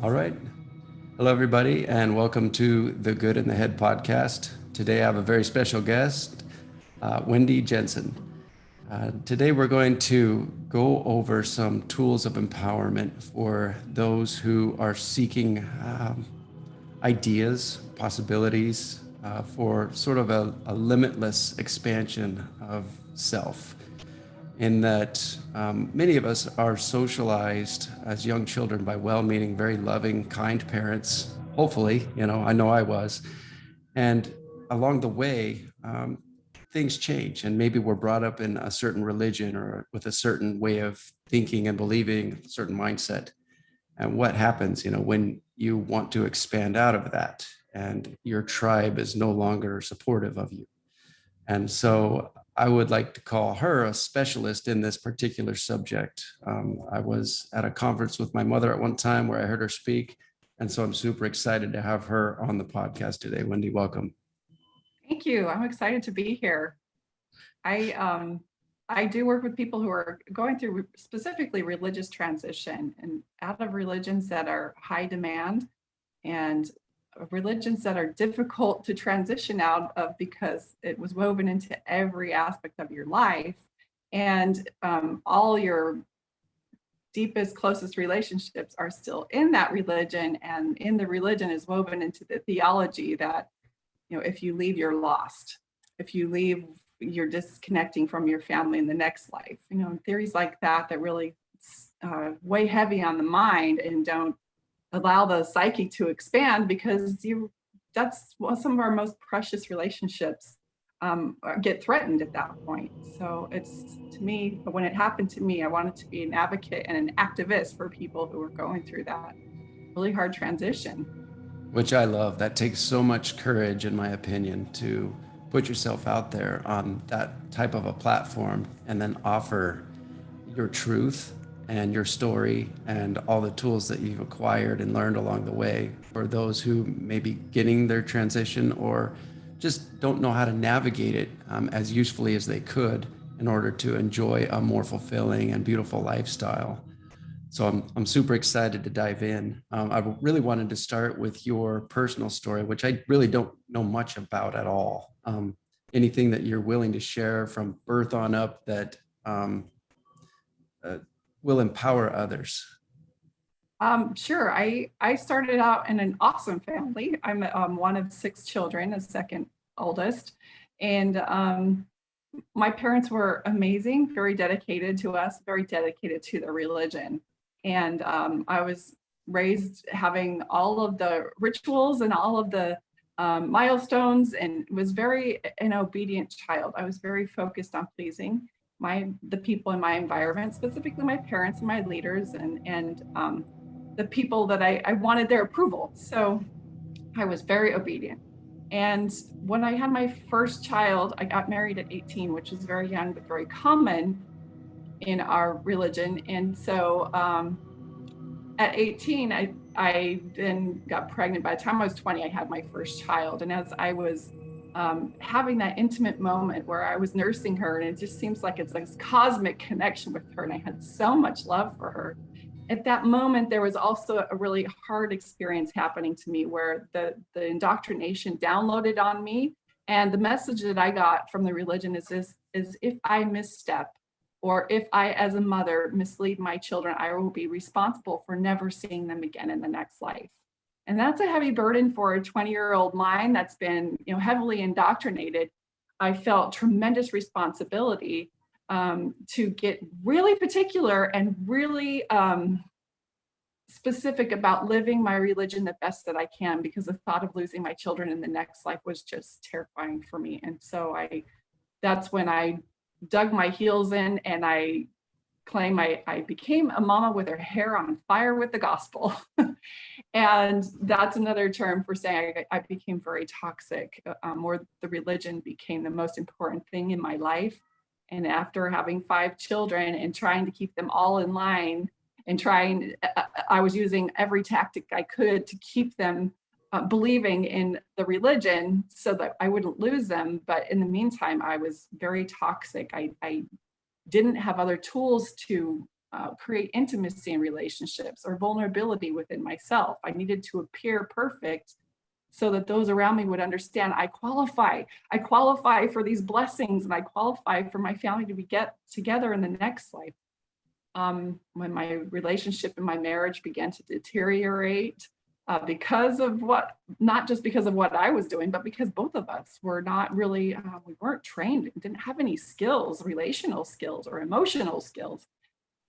All right. Hello, everybody, and welcome to the Good in the Head podcast. Today, I have a very special guest, Wendi Jensen. Today, we're going to go over some tools of empowerment for those who are seeking ideas, possibilities for sort of a limitless expansion of self. In that many of us are socialized as young children by well-meaning, very loving, kind parents. Hopefully, I know I was. And along the way, things change, and maybe we're brought up in a certain religion or with a certain way of thinking and believing, a certain mindset. And what happens, when you want to expand out of that, and your tribe is no longer supportive of you? And so I would like to call her a specialist in this particular subject. I was at a conference with my mother at one time where I heard her speak. And so I'm super excited to have her on the podcast today. Wendi, welcome. Thank you. I'm excited to be here. I do work with people who are going through specifically religious transition and out of religions that are high demand and religions that are difficult to transition out of because it was woven into every aspect of your life, and all your deepest, closest relationships are still in that religion, and in the religion is woven into the theology that, if you leave, you're lost. If you leave, you're disconnecting from your family in the next life. Theories like that really weigh heavy on the mind and don't allow the psyche to expand, because that's some of our most precious relationships get threatened at that point. So it's, to me, when it happened to me, I wanted to be an advocate and an activist for people who are going through that really hard transition. Which I love. That takes so much courage, in my opinion, to put yourself out there on that type of a platform and then offer your truth and your story and all the tools that you've acquired and learned along the way for those who may be getting their transition or just don't know how to navigate it as usefully as they could in order to enjoy a more fulfilling and beautiful lifestyle. So I'm super excited to dive in. I really wanted to start with your personal story, which I really don't know much about at all. Anything that you're willing to share from birth on up that will empower others? Sure. I started out in an awesome family. I'm one of 6 children, the second oldest. And my parents were amazing, very dedicated to us, very dedicated to the religion. And I was raised having all of the rituals and all of the milestones, and was very an obedient child. I was very focused on pleasing the people in my environment, specifically my parents and my leaders, and the people that I wanted their approval. So I was very obedient. And when I had my first child, I got married at 18, which is very young, but very common in our religion. And so at 18, I then got pregnant. By the time I was 20, I had my first child. And as I was having that intimate moment where I was nursing her, and it just seems like it's like this cosmic connection with her, and I had so much love for her. At that moment, there was also a really hard experience happening to me where the indoctrination downloaded on me. And the message that I got from the religion is if I misstep, or if I, as a mother, mislead my children, I will be responsible for never seeing them again in the next life. And that's a heavy burden for a 20-year-old mind that's been, heavily indoctrinated. I felt tremendous responsibility to get really particular and really specific about living my religion the best that I can, because the thought of losing my children in the next life was just terrifying for me. And so that's when I dug my heels in, and I claim I became a mama with her hair on fire with the gospel. And that's another term for saying I became very toxic, or the religion became the most important thing in my life. And after having 5 children and trying to keep them all in line, and I was using every tactic I could to keep them believing in the religion so that I wouldn't lose them. But in the meantime, I was very toxic. I didn't have other tools to create intimacy in relationships or vulnerability within myself. I needed to appear perfect so that those around me would understand I qualify. I qualify for these blessings, and I qualify for my family to get together in the next life. When my relationship and my marriage began to deteriorate because of not just because of what I was doing, but because both of us were not really, we weren't trained, didn't have any skills, relational skills or emotional skills.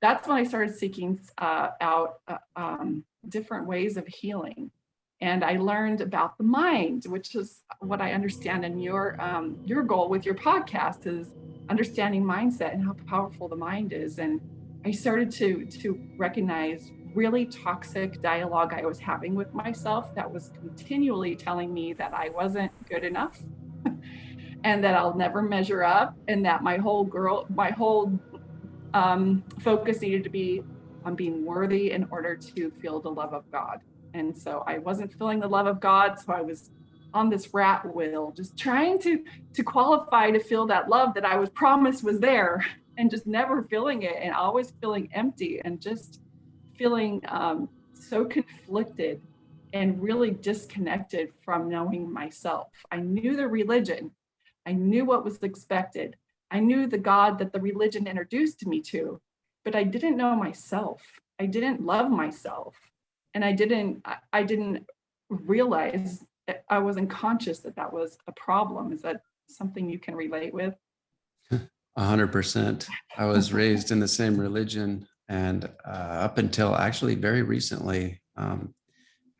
That's when I started seeking out different ways of healing. And I learned about the mind, which is what I understand in your goal with your podcast is understanding mindset and how powerful the mind is. And I started to recognize really toxic dialogue I was having with myself that was continually telling me that I wasn't good enough and that I'll never measure up, and that my whole focus needed to be on being worthy in order to feel the love of God. And so I wasn't feeling the love of God. So I was on this rat wheel, just trying to qualify to feel that love that I was promised was there, and just never feeling it, and always feeling empty, and just feeling so conflicted and really disconnected from knowing myself. I knew the religion. I knew what was expected. I knew the God that the religion introduced me to, but I didn't know myself. I didn't love myself. And I didn't realize, I wasn't conscious that was a problem. Is that something you can relate with? 100%. I was raised in the same religion, and up until actually very recently,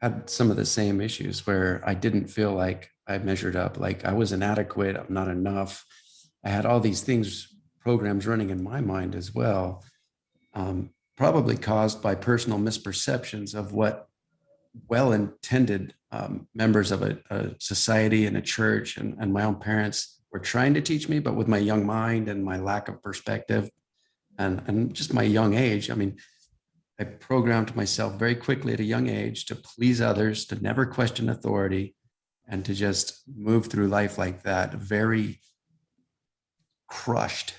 had some of the same issues where I didn't feel like I measured up, like I was inadequate, I'm not enough. I had all these programs running in my mind as well, probably caused by personal misperceptions of what well-intended members of a society and a church and my own parents were trying to teach me, but with my young mind and my lack of perspective and just my young age. I mean, I programmed myself very quickly at a young age to please others, to never question authority, and to just move through life like that, very crushed.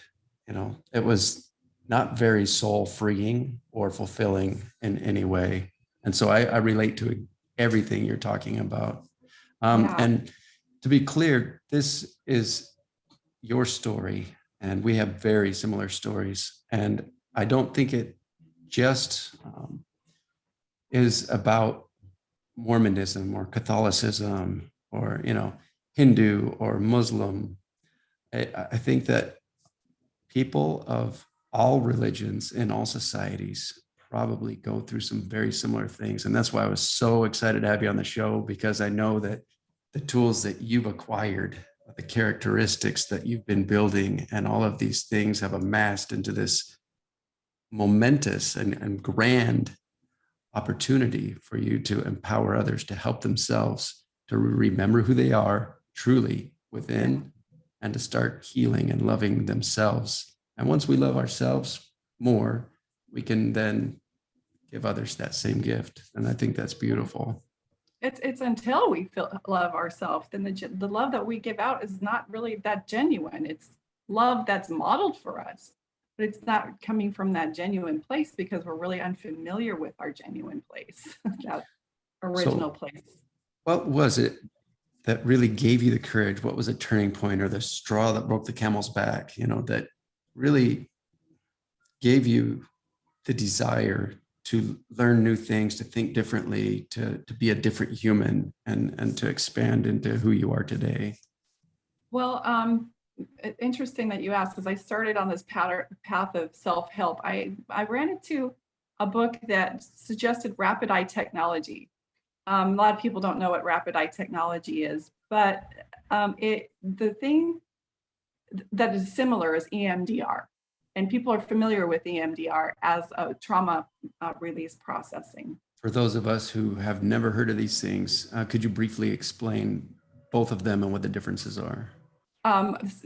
It was not very soul freeing or fulfilling in any way. And so I relate to everything you're talking about. And to be clear, this is your story, and we have very similar stories. And I don't think it just is about Mormonism or Catholicism or, Hindu or Muslim. I think that people of all religions in all societies probably go through some very similar things. And that's why I was so excited to have you on the show, because I know that the tools that you've acquired, the characteristics that you've been building, and all of these things have amassed into this momentous and grand opportunity for you to empower others to help themselves to remember who they are truly within, and to start healing and loving themselves. And once we love ourselves more, we can then give others that same gift. And I think that's beautiful. It's until we love ourselves, then the love that we give out is not really that genuine. It's love that's modeled for us, but it's not coming from that genuine place because we're really unfamiliar with our genuine place, that original place. What was it that really gave you the courage? What was a turning point or the straw that broke the camel's back, that really gave you the desire to learn new things, to think differently, to be a different human, and to expand into who you are today? Well, interesting that you asked, because I started on this path of self-help. I ran into a book that suggested rapid eye technology. A lot of people don't know what rapid eye technology is, but the thing that is similar is EMDR. And people are familiar with EMDR as a trauma release processing. For those of us who have never heard of these things, could you briefly explain both of them and what the differences are?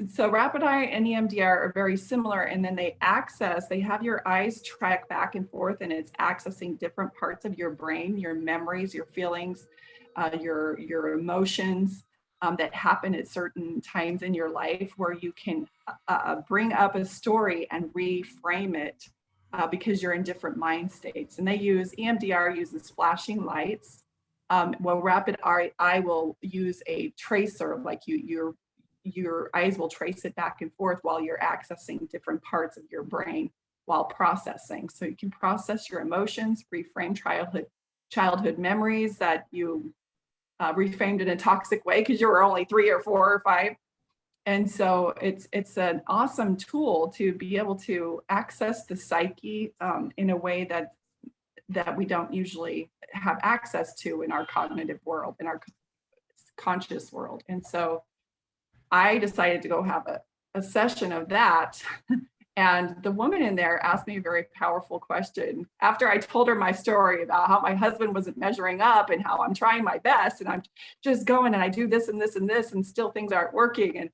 So rapid eye and EMDR are very similar, and then they have your eyes track back and forth, and it's accessing different parts of your brain, your memories, your feelings, your emotions that happen at certain times in your life, where you can bring up a story and reframe it because you're in different mind states. And they use, EMDR uses flashing lights. Well, rapid eye will use a tracer, like your eyes will trace it back and forth while you're accessing different parts of your brain while processing. So you can process your emotions, reframe childhood memories that you reframed in a toxic way because you were only 3 or 4 or 5. And so it's an awesome tool to be able to access the psyche in a way that we don't usually have access to in our cognitive world, in our conscious world. And so I decided to go have a session of that. And the woman in there asked me a very powerful question. After I told her my story about how my husband wasn't measuring up and how I'm trying my best and I'm just going and I do this and this and this and still things aren't working. And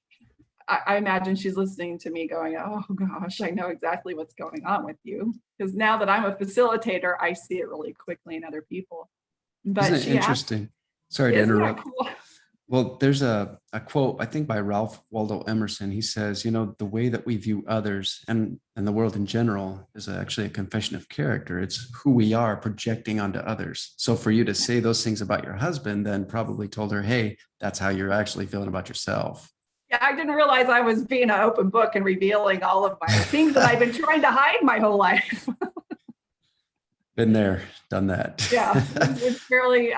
I imagine she's listening to me going, oh gosh, I know exactly what's going on with you. Because now that I'm a facilitator, I see it really quickly in other people. But Isn't it interesting? Sorry to interrupt. Cool? Well, there's a quote, I think by Ralph Waldo Emerson. He says, the way that we view others and the world in general is actually a confession of character. It's who we are projecting onto others. So for you to say those things about your husband, then probably told her, hey, that's how you're actually feeling about yourself. Yeah, I didn't realize I was being an open book and revealing all of my things that I've been trying to hide my whole life. Been there, done that. Yeah, it's fairly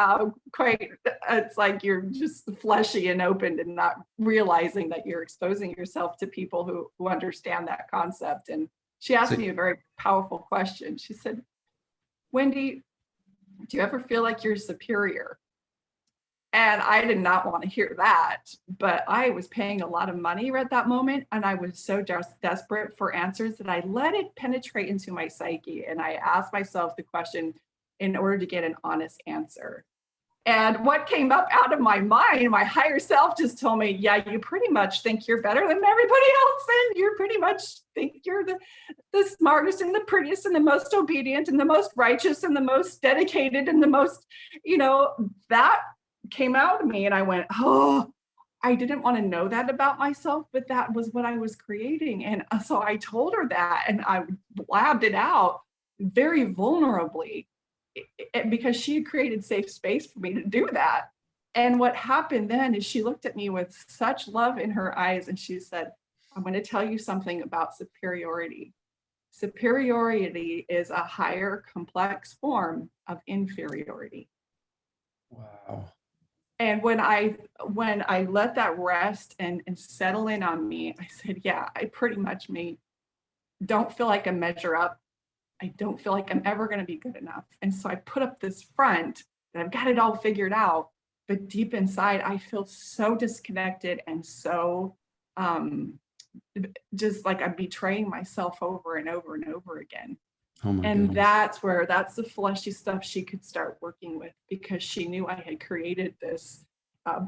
quite, it's like you're just fleshy and open and not realizing that you're exposing yourself to people who understand that concept. And she asked me a very powerful question. She said, Wendi, do you ever feel like you're superior? And I did not want to hear that, but I was paying a lot of money at that moment. And I was so just desperate for answers that I let it penetrate into my psyche. And I asked myself the question in order to get an honest answer. And what came up out of my mind, my higher self just told me, yeah, you pretty much think you're better than everybody else. And you pretty much think you're the smartest and the prettiest and the most obedient and the most righteous and the most dedicated and the most, that came out of me. And I went, oh, I didn't want to know that about myself, but that was what I was creating. And so I told her that and I blabbed it out very vulnerably because she had created safe space for me to do that. And what happened then is she looked at me with such love in her eyes and she said, I'm going to tell you something about superiority. Superiority is a higher, complex form of inferiority. Wow. And when I let that rest and settle in on me, I said, yeah, I pretty much don't feel like I measure up. I don't feel like I'm ever going to be good enough. And so I put up this front that I've got it all figured out. But deep inside, I feel so disconnected and so just like I'm betraying myself over and over and over again. Oh my and goodness. that's the fleshy stuff she could start working with because she knew I had created this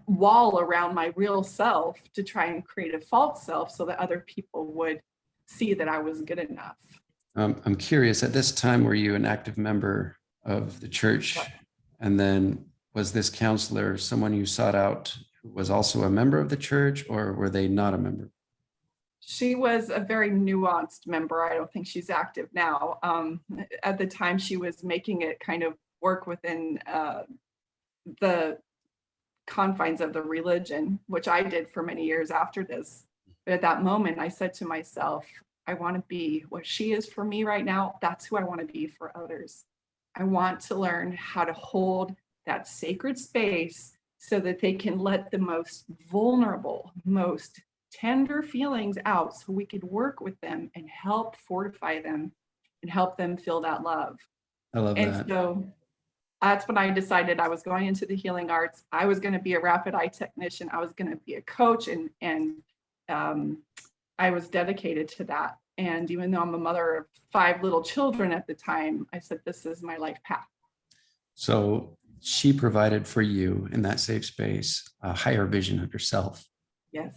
wall around my real self to try and create a false self so that other people would see that I was good enough. I'm curious, at this time, were you an active member of the church? And then was this counselor someone you sought out who was also a member of the church, or were they not a member? She was a very nuanced member. I don't think she's active now. At the time, she was making it kind of work within the confines of the religion, which I did for many years after this. But at that moment, I said to myself, I want to be what she is for me right now. That's who I want to be for others. I want to learn how to hold that sacred space so that they can let the most vulnerable, most tender feelings out so we could work with them and help fortify them and help them feel that love. I love that. And so that's when I decided I was going into the healing arts. I was going to be a rapid eye technician. I was going to be a coach and I was dedicated to that. And even though I'm a mother of 5 little children at the time, I said, this is my life path. So she provided for you in that safe space a higher vision of yourself. Yes.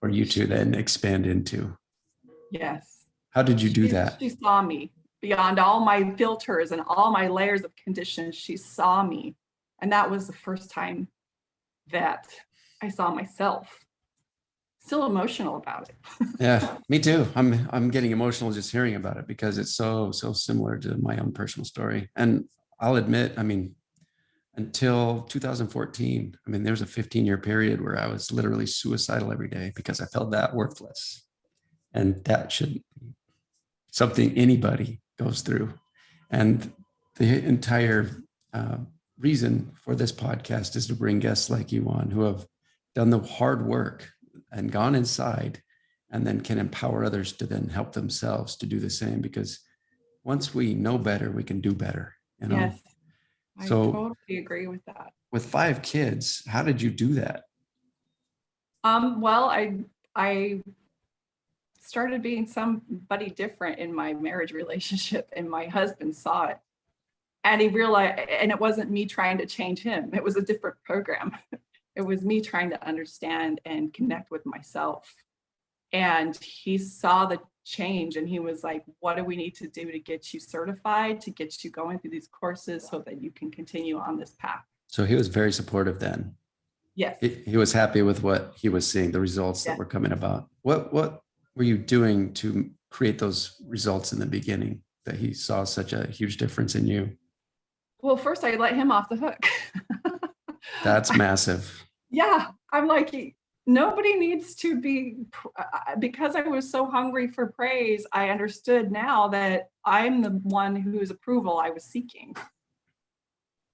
For you to then expand into. Yes. How did you do that? She saw me beyond all my filters and all my layers of conditions. She saw me. And that was the first time that I saw myself. still emotional about it. Yeah, me too. I'm getting emotional just hearing about it because it's so similar to my own personal story. And I'll admit, I mean, until 2014, I mean, there was a 15-year period where I was literally suicidal every day because I felt that worthless. And that shouldn't be something anybody goes through. And the entire uh, reason for this podcast is to bring guests like you on who have done the hard work and gone inside and then can empower others to then help themselves to do the same. Because once we know better, we can do better, you know? Yes, I So totally agree with that. with 5 kids, how did you do that? Well, I started being somebody different in my marriage relationship, and my husband saw it. And he realized, and it wasn't me trying to change him, it was a different program. It was me trying to understand and connect with myself. And he saw the change and he was like, what do we need to do to get you certified, to get you going through these courses so that you can continue on this path? So he was very supportive then. Yes. He was happy with what he was seeing, the results that Yeah. were coming about. What were you doing to create those results in the beginning that he saw such a huge difference in you? Well, first I let him off the hook. That's massive. Yeah, I'm like, nobody needs to be, because I was so hungry for praise, I understood now that I'm the one whose approval I was seeking.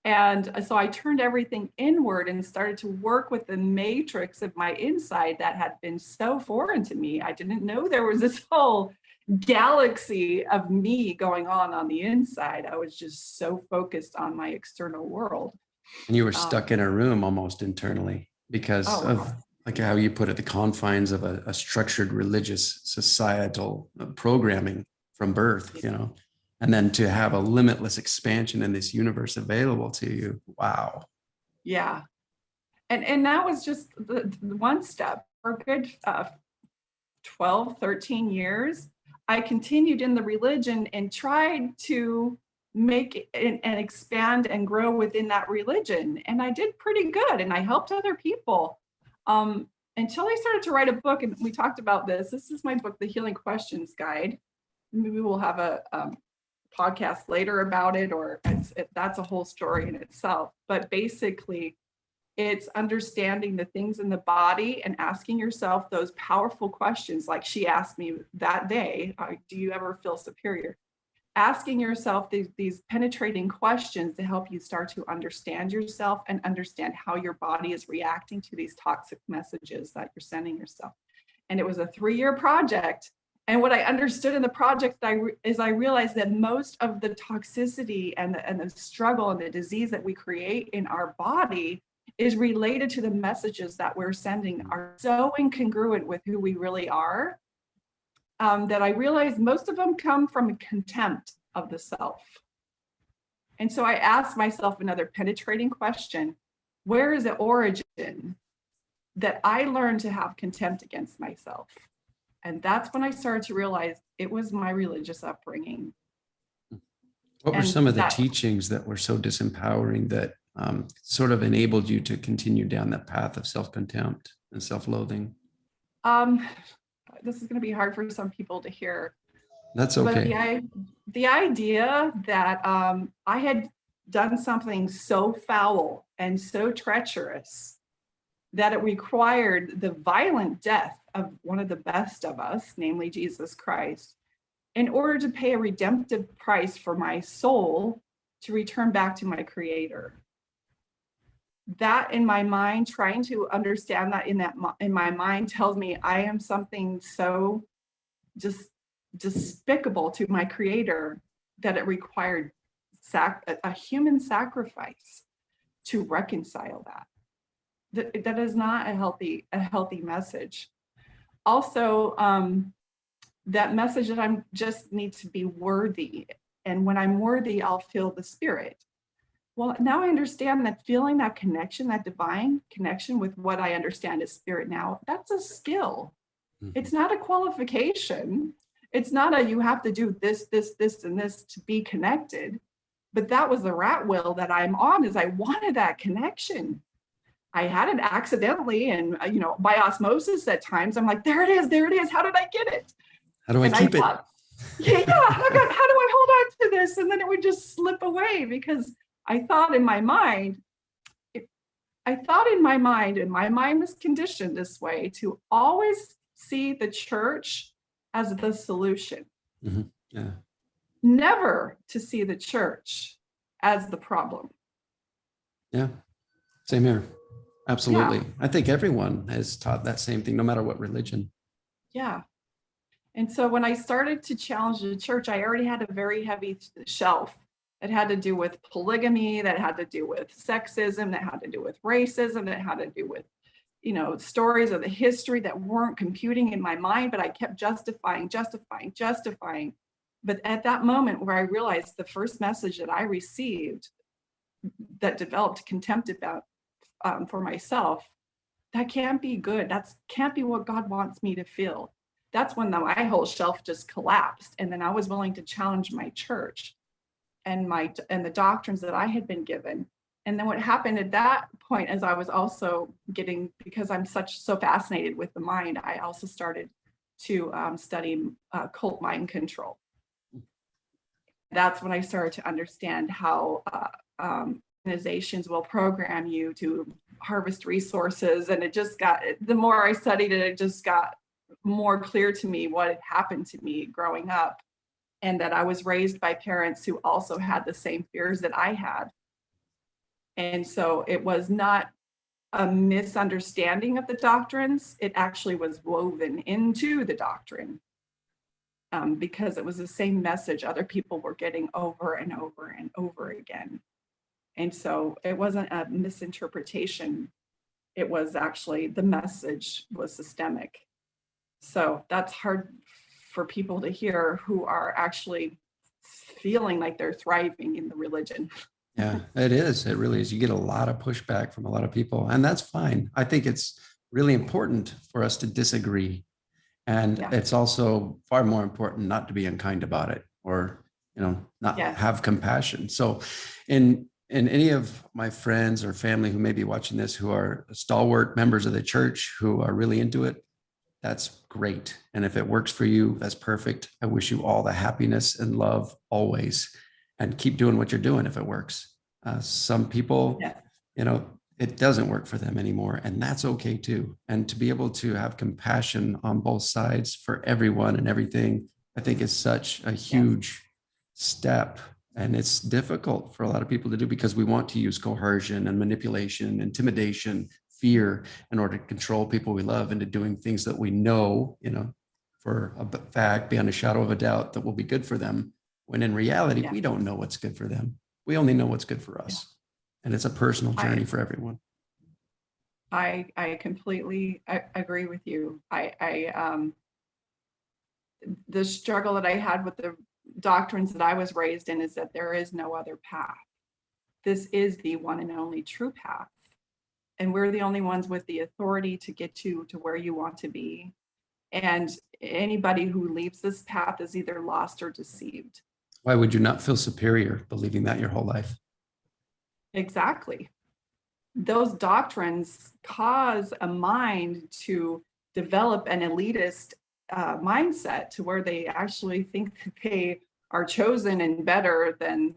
And so I turned everything inward and started to work with the matrix of my inside that had been so foreign to me. I didn't know there was this whole galaxy of me going on the inside. I was just so focused on my external world. And you were stuck in a room almost internally because of, like how you put it, the confines of a structured religious societal programming from birth, you know, and then to have a limitless expansion in this universe available to you. Wow. Yeah. And that was just the one step. For a good 12, 13 years, I continued in the religion and tried to make it and expand and grow within that religion. And I did pretty good and I helped other people until I started to write a book. And we talked about this. This is my book, The Healing Questions Guide. Maybe we'll have a podcast later about it, or that's a whole story in itself. But basically, it's understanding the things in the body and asking yourself those powerful questions. Like she asked me that day, do you ever feel superior? Asking yourself these penetrating questions to help you start to understand yourself and understand how your body is reacting to these toxic messages that you're sending yourself. And it was a 3-year project. And what I understood in the project is I realized that most of the toxicity and the struggle and the disease that we create in our body is related to the messages that we're sending are so incongruent with who we really are, that I realized most of them come from a contempt of the self. And so I asked myself another penetrating question: where is the origin that I learned to have contempt against myself? And that's when I started to realize it was my religious upbringing. What were some of the teachings that were so disempowering that sort of enabled you to continue down that path of self-contempt and self-loathing? This is going to be hard for some people to hear. That's okay. But the idea that I had done something so foul and so treacherous that it required the violent death of one of the best of us, namely Jesus Christ, in order to pay a redemptive price for my soul to return back to my Creator. That in my mind, trying to understand that in my mind tells me I am something so just despicable to my Creator that it required a human sacrifice to reconcile that. That is not a healthy message. Also, that message that I'm just need to be worthy, and when I'm worthy, I'll feel the Spirit. Well, now I understand that feeling that connection, that divine connection with what I understand as spirit now, that's a skill. Mm-hmm. It's not a qualification. It's not you have to do this, and this to be connected. But that was the rat wheel that I'm on, is I wanted that connection. I had it accidentally and, by osmosis at times. I'm like, there it is, there it is. How did I get it? How do I And keep it? yeah, how do I hold on to this? And then it would just slip away because I thought in my mind, and my mind was conditioned this way to always see the church as the solution. Mm-hmm. Yeah. Never to see the church as the problem. Yeah. Same here. Absolutely. Yeah. I think everyone has taught that same thing, no matter what religion. Yeah. And so when I started to challenge the church, I already had a very heavy shelf that had to do with polygamy, that had to do with sexism, that had to do with racism, that had to do with, stories of the history that weren't computing in my mind, but I kept justifying. But at that moment where I realized the first message that I received that developed contempt about for myself, that can't be good. That can't be what God wants me to feel. That's when my whole shelf just collapsed. And then I was willing to challenge my church and the doctrines that I had been given. And then what happened at that point, as I was also because I'm so fascinated with the mind, I also started to study cult mind control. That's when I started to understand how organizations will program you to harvest resources. And the more I studied it just got more clear to me what had happened to me growing up, and that I was raised by parents who also had the same fears that I had. And so it was not a misunderstanding of the doctrines. It actually was woven into the doctrine because it was the same message other people were getting over and over and over again. And so it wasn't a misinterpretation. It was actually, the message was systemic. So that's hard for people to hear who are actually feeling like they're thriving in the religion. Yeah, it is. It really is. You get a lot of pushback from a lot of people, and that's fine. I think it's really important for us to disagree. And it's also far more important not to be unkind about it, or, not have compassion. So in any of my friends or family who may be watching this, who are stalwart members of the church, who are really into it, that's great. And if it works for you, that's perfect. I wish you all the happiness and love always, and keep doing what you're doing if it works. Some people, it doesn't work for them anymore, and that's okay too. And to be able to have compassion on both sides for everyone and everything, I think is such a huge step. And it's difficult for a lot of people to do because we want to use coercion and manipulation, intimidation, fear in order to control people we love into doing things that we know, for a fact, beyond a shadow of a doubt, that will be good for them. When in reality, we don't know what's good for them. We only know what's good for us. And it's a personal journey for everyone. I completely agree with you. The struggle that I had with the doctrines that I was raised in is that there is no other path. This is the one and only true path. And we're the only ones with the authority to get you to where you want to be. And anybody who leaves this path is either lost or deceived. Why would you not feel superior believing that your whole life? Exactly. Those doctrines cause a mind to develop an elitist mindset to where they actually think that they are chosen and better than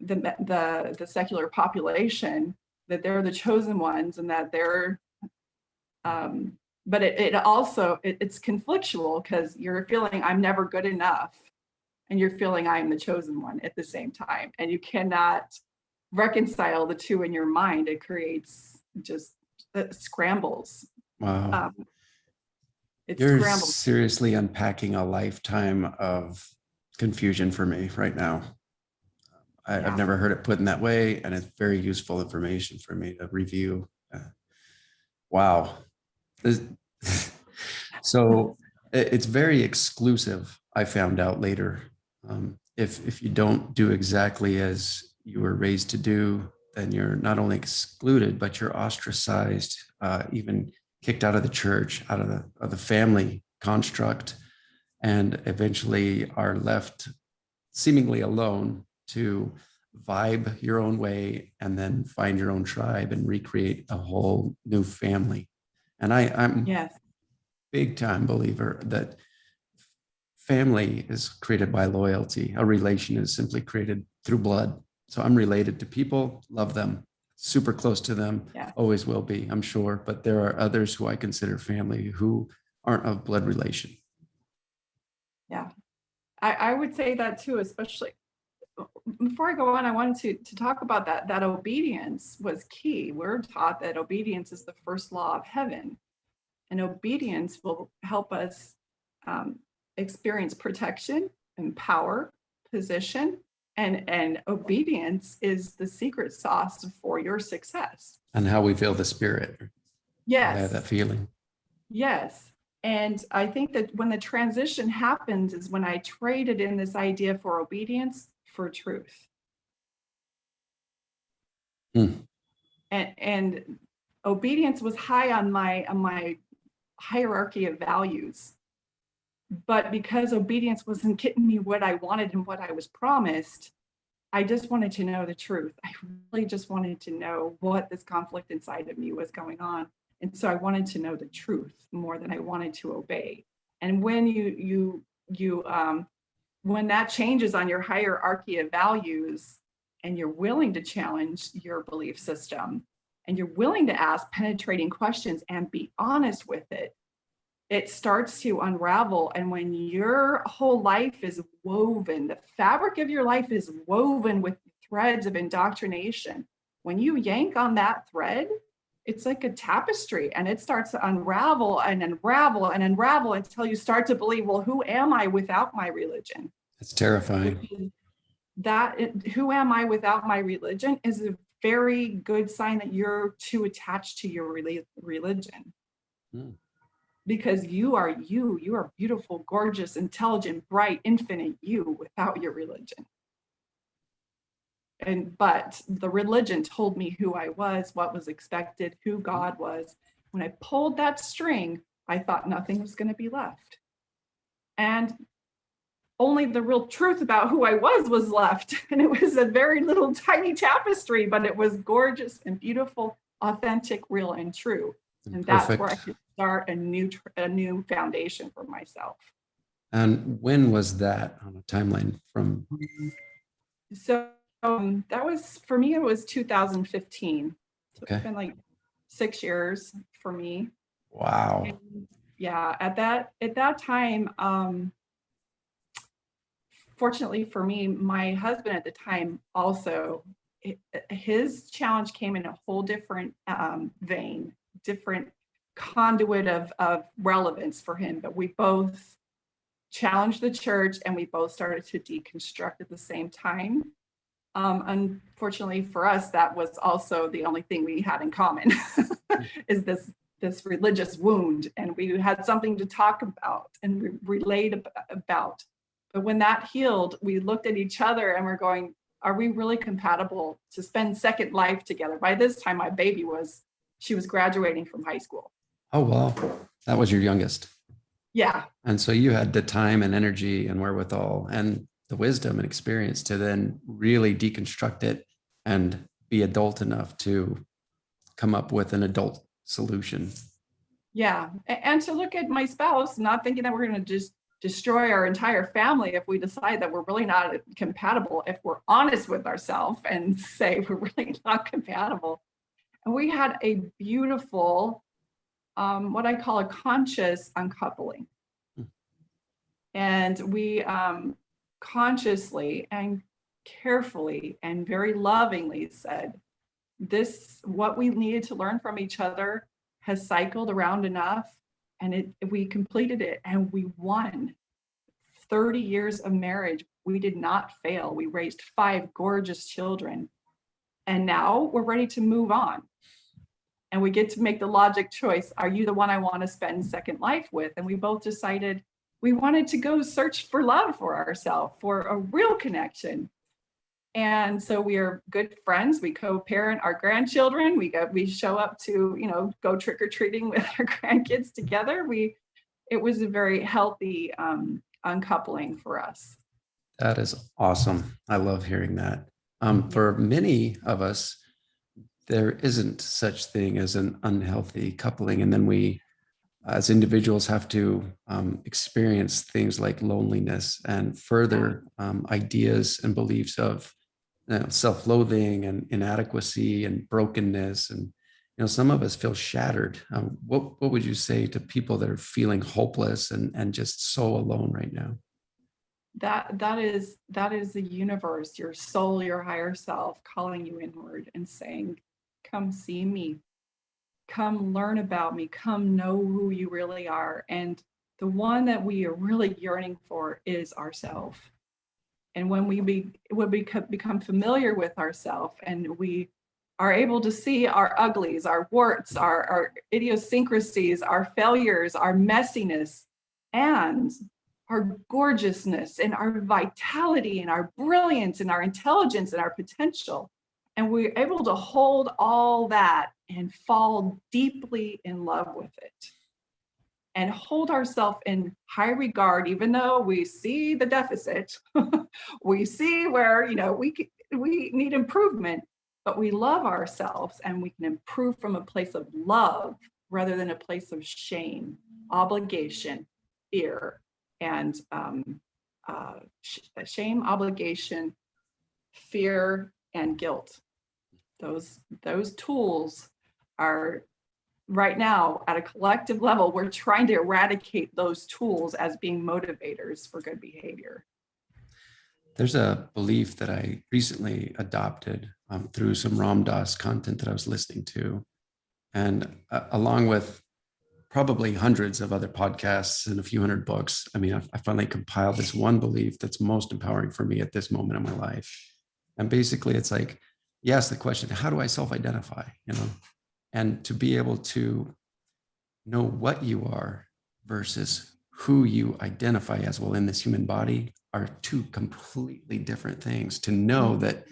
the secular population, that they're the chosen ones, and that they're but it's conflictual, because you're feeling I'm never good enough, and you're feeling I am the chosen one at the same time, and you cannot reconcile the two in your mind. It creates just scrambles. Wow. It's You're scrambles. seriously unpacking a lifetime of confusion for me right now. I've never heard it put in that way, and it's very useful information for me to review. Wow. So it's very exclusive, I found out later. If you don't do exactly as you were raised to do, then you're not only excluded, but you're ostracized, even kicked out of the church, out of the family construct, and eventually are left seemingly alone to vibe your own way and then find your own tribe and recreate a whole new family. And I'm Yes. big time believer that family is created by loyalty. A relation is simply created through blood. So I'm related to people, love them, super close to them, Yes. always will be, I'm sure. But there are others who I consider family who aren't of blood relation. Yeah. I would say that too, especially before I go on, I wanted to talk about that obedience was key. We're taught that obedience is the first law of heaven, and obedience will help us experience protection and power, position, and obedience is the secret sauce for your success. And how we feel the spirit. I have that Yes, feeling. yes. And I think that when the transition happens is when I traded in this idea for obedience for truth. Hmm. And obedience was high on my hierarchy of values. But because obedience wasn't getting me what I wanted and what I was promised, I just wanted to know the truth. I really just wanted to know what this conflict inside of me was going on. And so I wanted to know the truth more than I wanted to obey. And when when that changes on your hierarchy of values and you're willing to challenge your belief system and you're willing to ask penetrating questions and be honest with it, it starts to unravel. And when your whole life is woven, the fabric of your life is woven with threads of indoctrination, when you yank on that thread, it's like a tapestry and it starts to unravel and unravel and unravel until you start to believe, well, who am I without my religion? It's terrifying. Who am I without my religion is a very good sign that you're too attached to your religion. Hmm. Because you are beautiful, gorgeous, intelligent, bright, infinite you without your religion. But the religion told me who I was, what was expected, who God was. When I pulled that string, I thought nothing was going to be left. And only the real truth about who I was left. And it was a very little tiny tapestry, but it was gorgeous and beautiful, authentic, real, and true. And that's where I could start a new foundation for myself. And when was that on a timeline from? So that was, for me, it was 2015. So Okay. it's been like 6 years for me. Wow. And yeah, at that time, fortunately for me, my husband at the time also, his challenge came in a whole different vein, different conduit of relevance for him. But we both challenged the church and we both started to deconstruct at the same time. Unfortunately for us, that was also the only thing we had in common is this religious wound, and we had something to talk about and relate about. But when that healed, we looked at each other and we're going, are we really compatible to spend second life together? By this time, my baby she was graduating from high school. Oh, wow. That was your youngest. Yeah. And so you had the time and energy and wherewithal and the wisdom and experience to then really deconstruct it and be adult enough to come up with an adult solution. Yeah. And to look at my spouse, not thinking that we're going to just destroy our entire family if we decide that we're really not compatible, if we're honest with ourselves and say we're really not compatible. And we had a beautiful, what I call a conscious uncoupling. And we consciously and carefully and very lovingly said, what we needed to learn from each other has cycled around enough, and we completed it and we won. 30 years of marriage, we did not fail. We raised 5 gorgeous children, and now we're ready to move on. And we get to make the logic choice. Are you the one I want to spend second life with? And we both decided we wanted to go search for love for ourselves, for a real connection. And so we are good friends. We co-parent our grandchildren. We show up to, go trick-or-treating with our grandkids together. It was a very healthy uncoupling for us. That is awesome. I love hearing that. For many of us, there isn't such thing as an unhealthy coupling. And then we, as individuals, have to experience things like loneliness and further ideas and beliefs of self-loathing and inadequacy and brokenness. And some of us feel shattered. What would you say to people that are feeling hopeless and just so alone right now? That is the universe, your soul, your higher self calling you inward and saying, come see me, come learn about me, come know who you really are. And the one that we are really yearning for is ourself. And when we become familiar with ourself and we are able to see our uglies, our warts, our idiosyncrasies, our failures, our messiness, and our gorgeousness and our vitality and our brilliance and our intelligence and our potential. And we're able to hold all that and fall deeply in love with it and hold ourselves in high regard, even though we see the deficit, we see where, we need improvement, but we love ourselves and we can improve from a place of love rather than a place of shame, obligation, fear, and shame, obligation, fear, and guilt. Those tools are right now at a collective level. We're trying to eradicate those tools as being motivators for good behavior. There's a belief that I recently adopted through some Ram Dass content that I was listening to, and along with probably hundreds of other podcasts and a few hundred books. I mean, I finally compiled this one belief that's most empowering for me at this moment in my life. And basically it's like, you ask the question, how do I self-identify? And to be able to know what you are versus who you identify as, well, in this human body, are two completely different things. To know that,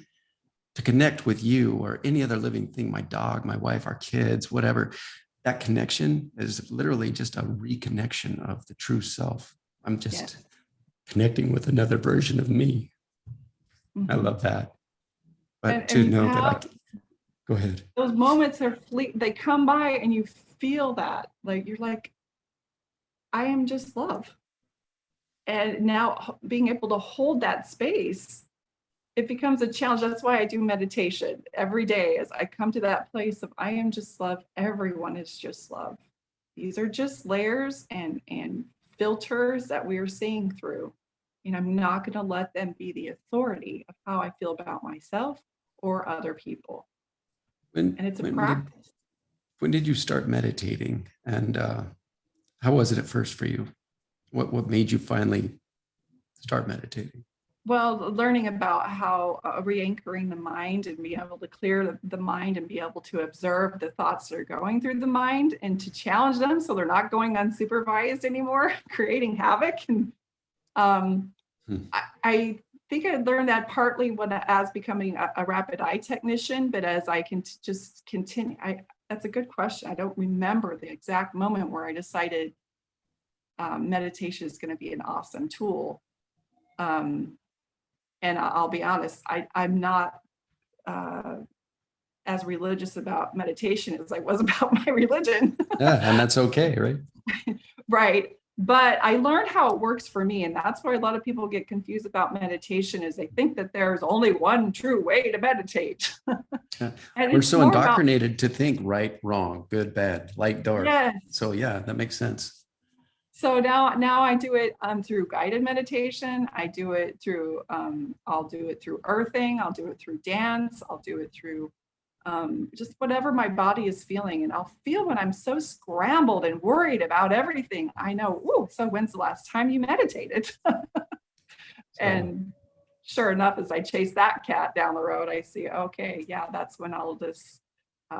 to connect with you or any other living thing, my dog, my wife, our kids, whatever, that connection is literally just a reconnection of the true self. I'm just connecting with another version of me. I love that. But to know that go ahead. Those moments are they come by and you feel that, like, you're like, I am just love. And now being able to hold that space, it becomes a challenge. That's why I do meditation every day, as I come to that place of I am just love. Everyone is just love. These are just layers and filters that we are seeing through. And I'm not going to let them be the authority of how I feel about myself or other people. And it's a practice. When did you start meditating? And how was it at first for you? What made you finally start meditating? Well, learning about how re-anchoring the mind and being able to clear the mind and be able to observe the thoughts that are going through the mind and to challenge them so they're not going unsupervised anymore, creating havoc. And I think I learned that partly as becoming a rapid eye technician, but as I can just continue, that's a good question. I don't remember the exact moment where I decided meditation is going to be an awesome tool. And I'll be honest, I'm not as religious about meditation as I was about my religion. Yeah, and that's okay, right? Right. But I learned how it works for me. And that's where a lot of people get confused about meditation, is they think that there's only one true way to meditate. And we're so indoctrinated to think right, wrong, good, bad, light, dark. Yes. So yeah, that makes sense. So now I do it through guided meditation. I do it through, I'll do it through earthing. I'll do it through dance. I'll do it through just whatever my body is feeling. And I'll feel when I'm so scrambled and worried about everything, I know, ooh, so when's the last time you meditated? And sure enough, as I chase that cat down the road, I see, okay, yeah, that's when all this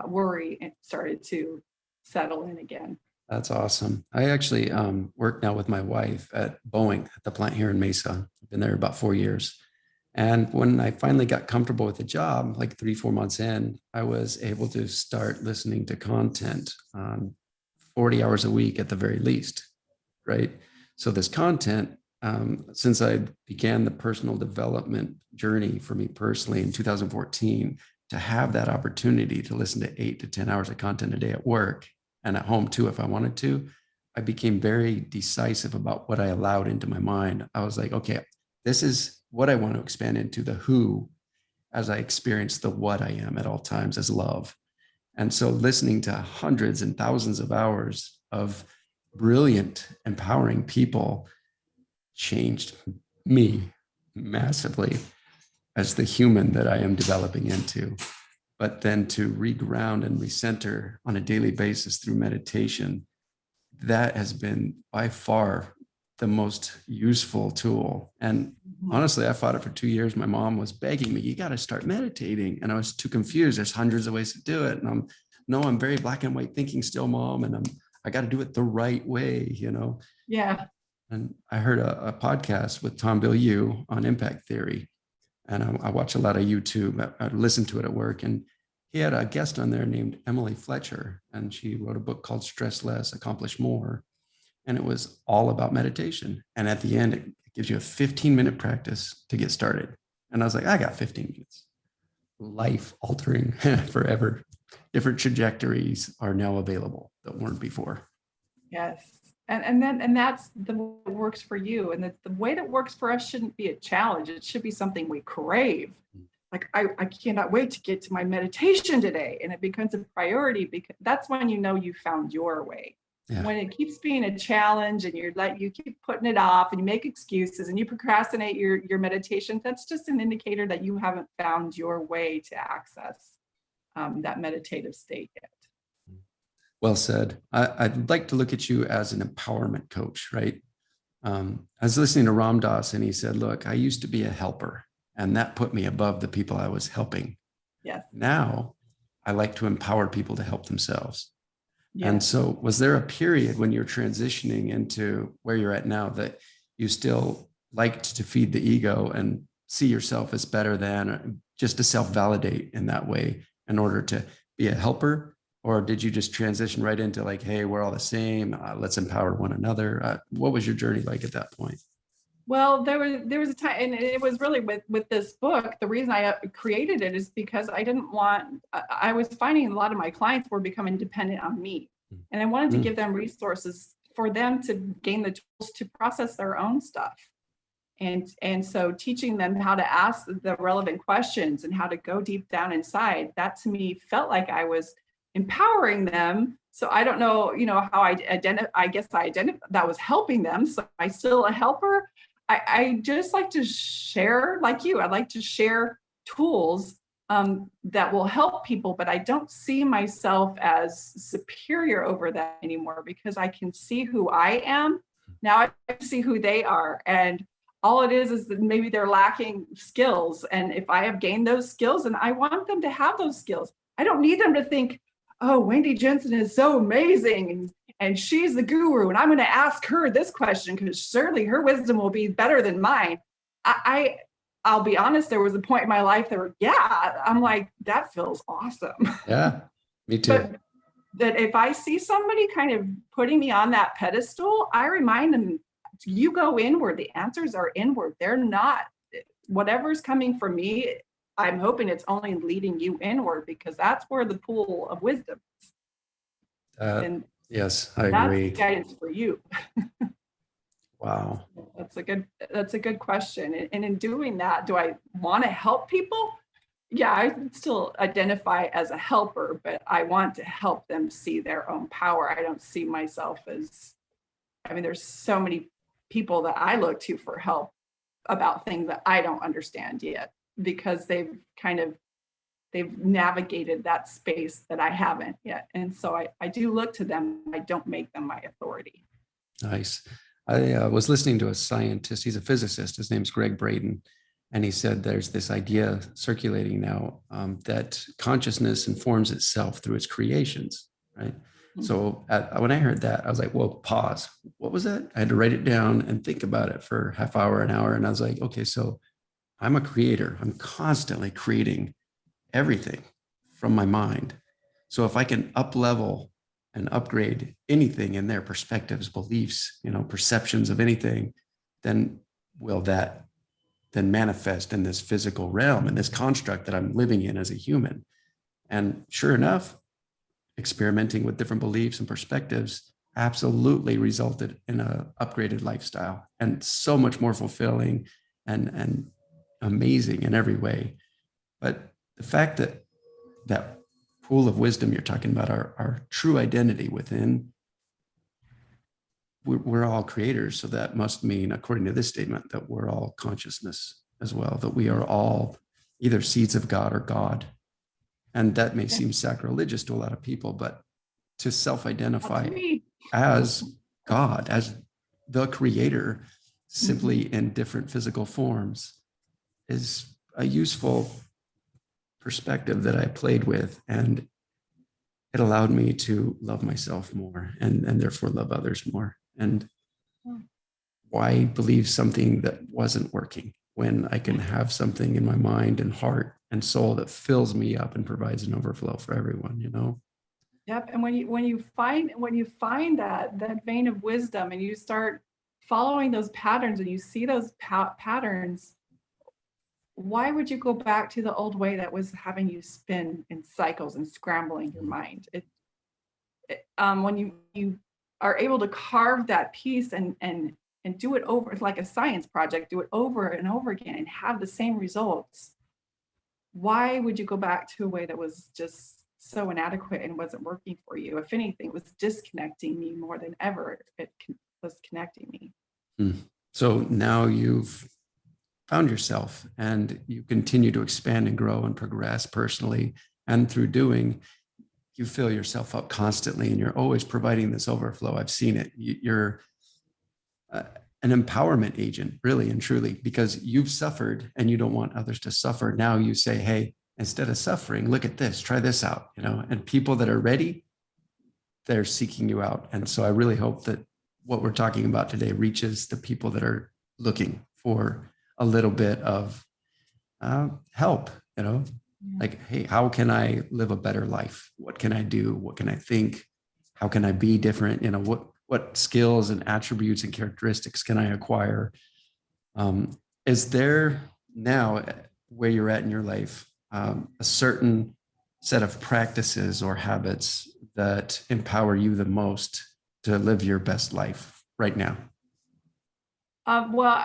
worry started to settle in again. That's awesome. I actually work now with my wife at Boeing at the plant here in Mesa. I've been there about 4 years. And when I finally got comfortable with the job, like 3-4 months in, I was able to start listening to content 40 hours a week at the very least, right? So this content since I began the personal development journey for me personally in 2014, to have that opportunity to listen to 8 to 10 hours of content a day at work and at home too, if I wanted to, I became very decisive about what I allowed into my mind. I was like, okay, this is what I want to expand into, the who, as I experience the what I am at all times as love. And so listening to hundreds and thousands of hours of brilliant, empowering people changed me massively as the human that I am developing into. But then to reground and recenter on a daily basis through meditation, that has been by far the most useful tool. And honestly, I fought it for 2 years. My mom was begging me, you got to start meditating. And I was too confused. There's hundreds of ways to do it. And I'm very black and white thinking still, Mom. And I got to do it the right way, Yeah. And I heard a podcast with Tom Bilyeu on impact theory. And I watch a lot of YouTube. I listen to it at work. And he had a guest on there named Emily Fletcher. And she wrote a book called Stress Less, Accomplish More. And it was all about meditation. And at the end, it gives you a 15-minute practice to get started. And I was like, I got 15 minutes. Life altering forever. Different trajectories are now available that weren't before. Yes. And that's the way that works for you. And the way that works for us shouldn't be a challenge. It should be something we crave. Like, I cannot wait to get to my meditation today. And it becomes a priority, because that's when you found your way. Yeah. When it keeps being a challenge and you keep putting it off and you make excuses and you procrastinate your meditation, that's just an indicator that you haven't found your way to access that meditative state yet. Well said. I'd like to look at you as an empowerment coach, right? I was listening to Ram Dass and he said, look, I used to be a helper and that put me above the people I was helping. Yes. Now I like to empower people to help themselves. Yes. And so was there a period when you're transitioning into where you're at now that you still liked to feed the ego and see yourself as better than, or just to self-validate in that way in order to be a helper? Or did you just transition right into like, hey, we're all the same, let's empower one another? What was your journey like at that point? Well, there was a time, and it was really with this book, the reason I created it is because I was finding a lot of my clients were becoming dependent on me. And I wanted to give them resources for them to gain the tools to process their own stuff. And so teaching them how to ask the relevant questions and how to go deep down inside, that to me felt like I was empowering them. So I don't know, how I guess that was helping them. So I'm still a helper. I just like to share, like you, I like to share tools that will help people, but I don't see myself as superior over that anymore, because I can see who I am. Now I can see who they are. And all it is that maybe they're lacking skills. And if I have gained those skills, and I want them to have those skills, I don't need them to think, oh, Wendi Jensen is so amazing and she's the guru, and I'm going to ask her this question because surely her wisdom will be better than mine. I'll be honest, there was a point in my life I'm like, that feels awesome. Yeah, me too. But that if I see somebody kind of putting me on that pedestal, I remind them, you go inward. The answers are inward. They're not, whatever's coming from me, I'm hoping it's only leading you inward, because that's where the pool of wisdom is. And yes, I agree. That's guidance for you. Wow. That's a good question. And in doing that, do I want to help people? Yeah, I still identify as a helper, but I want to help them see their own power. I don't see myself as, there's so many people that I look to for help about things that I don't understand yet, because they've navigated that space that I haven't yet. And so I do look to them. I don't make them my authority. Nice. I was listening to a scientist. He's a physicist. His name's Greg Braden. And he said there's this idea circulating now that consciousness informs itself through its creations, right? Mm-hmm. So when I heard that, I was like, well, pause. What was that? I had to write it down and think about it for half hour, an hour. And I was like, okay, so I'm a creator. I'm constantly creating everything from my mind. So if I can up-level and upgrade anything in their perspectives, beliefs, perceptions of anything, then will that then manifest in this physical realm, in this construct that I'm living in as a human? And sure enough, experimenting with different beliefs and perspectives absolutely resulted in a upgraded lifestyle, and so much more fulfilling and amazing in every way. But the fact that that pool of wisdom you're talking about, our true identity within, we're all creators. So that must mean, according to this statement, that we're all consciousness as well, that we are all either seeds of God or God. And that may seem sacrilegious to a lot of people, but to self-identify as God, as the creator, simply in different physical forms, is a useful perspective that I played with. And it allowed me to love myself more and therefore love others more. And why believe something that wasn't working when I can have something in my mind and heart and soul that fills me up and provides an overflow for everyone, you know? Yep. And when you find that vein of wisdom and you start following those patterns and you see those patterns, why would you go back to the old way that was having you spin in cycles and scrambling your mind? When you are able to carve that piece and do it over, it's like a science project, do it over and over again and have the same results, why would you go back to a way that was just so inadequate and wasn't working for you? If anything, it was disconnecting me more than ever it was connecting me. So now you've found yourself and you continue to expand and grow and progress personally, and through doing, you fill yourself up constantly and you're always providing this overflow. I've seen it. You're an empowerment agent, really and truly, because you've suffered and you don't want others to suffer. Now you say, hey, instead of suffering, look at this, try this out, you know, and people that are ready, they're seeking you out. And so I really hope that what we're talking about today reaches the people that are looking for a little bit of help, you know, like, hey, how can I live a better life? What can I do? What can I think? How can I be different? You know, what skills and attributes and characteristics can I acquire? Is there now, where you're at in your life, a certain set of practices or habits that empower you the most to live your best life right now? Well,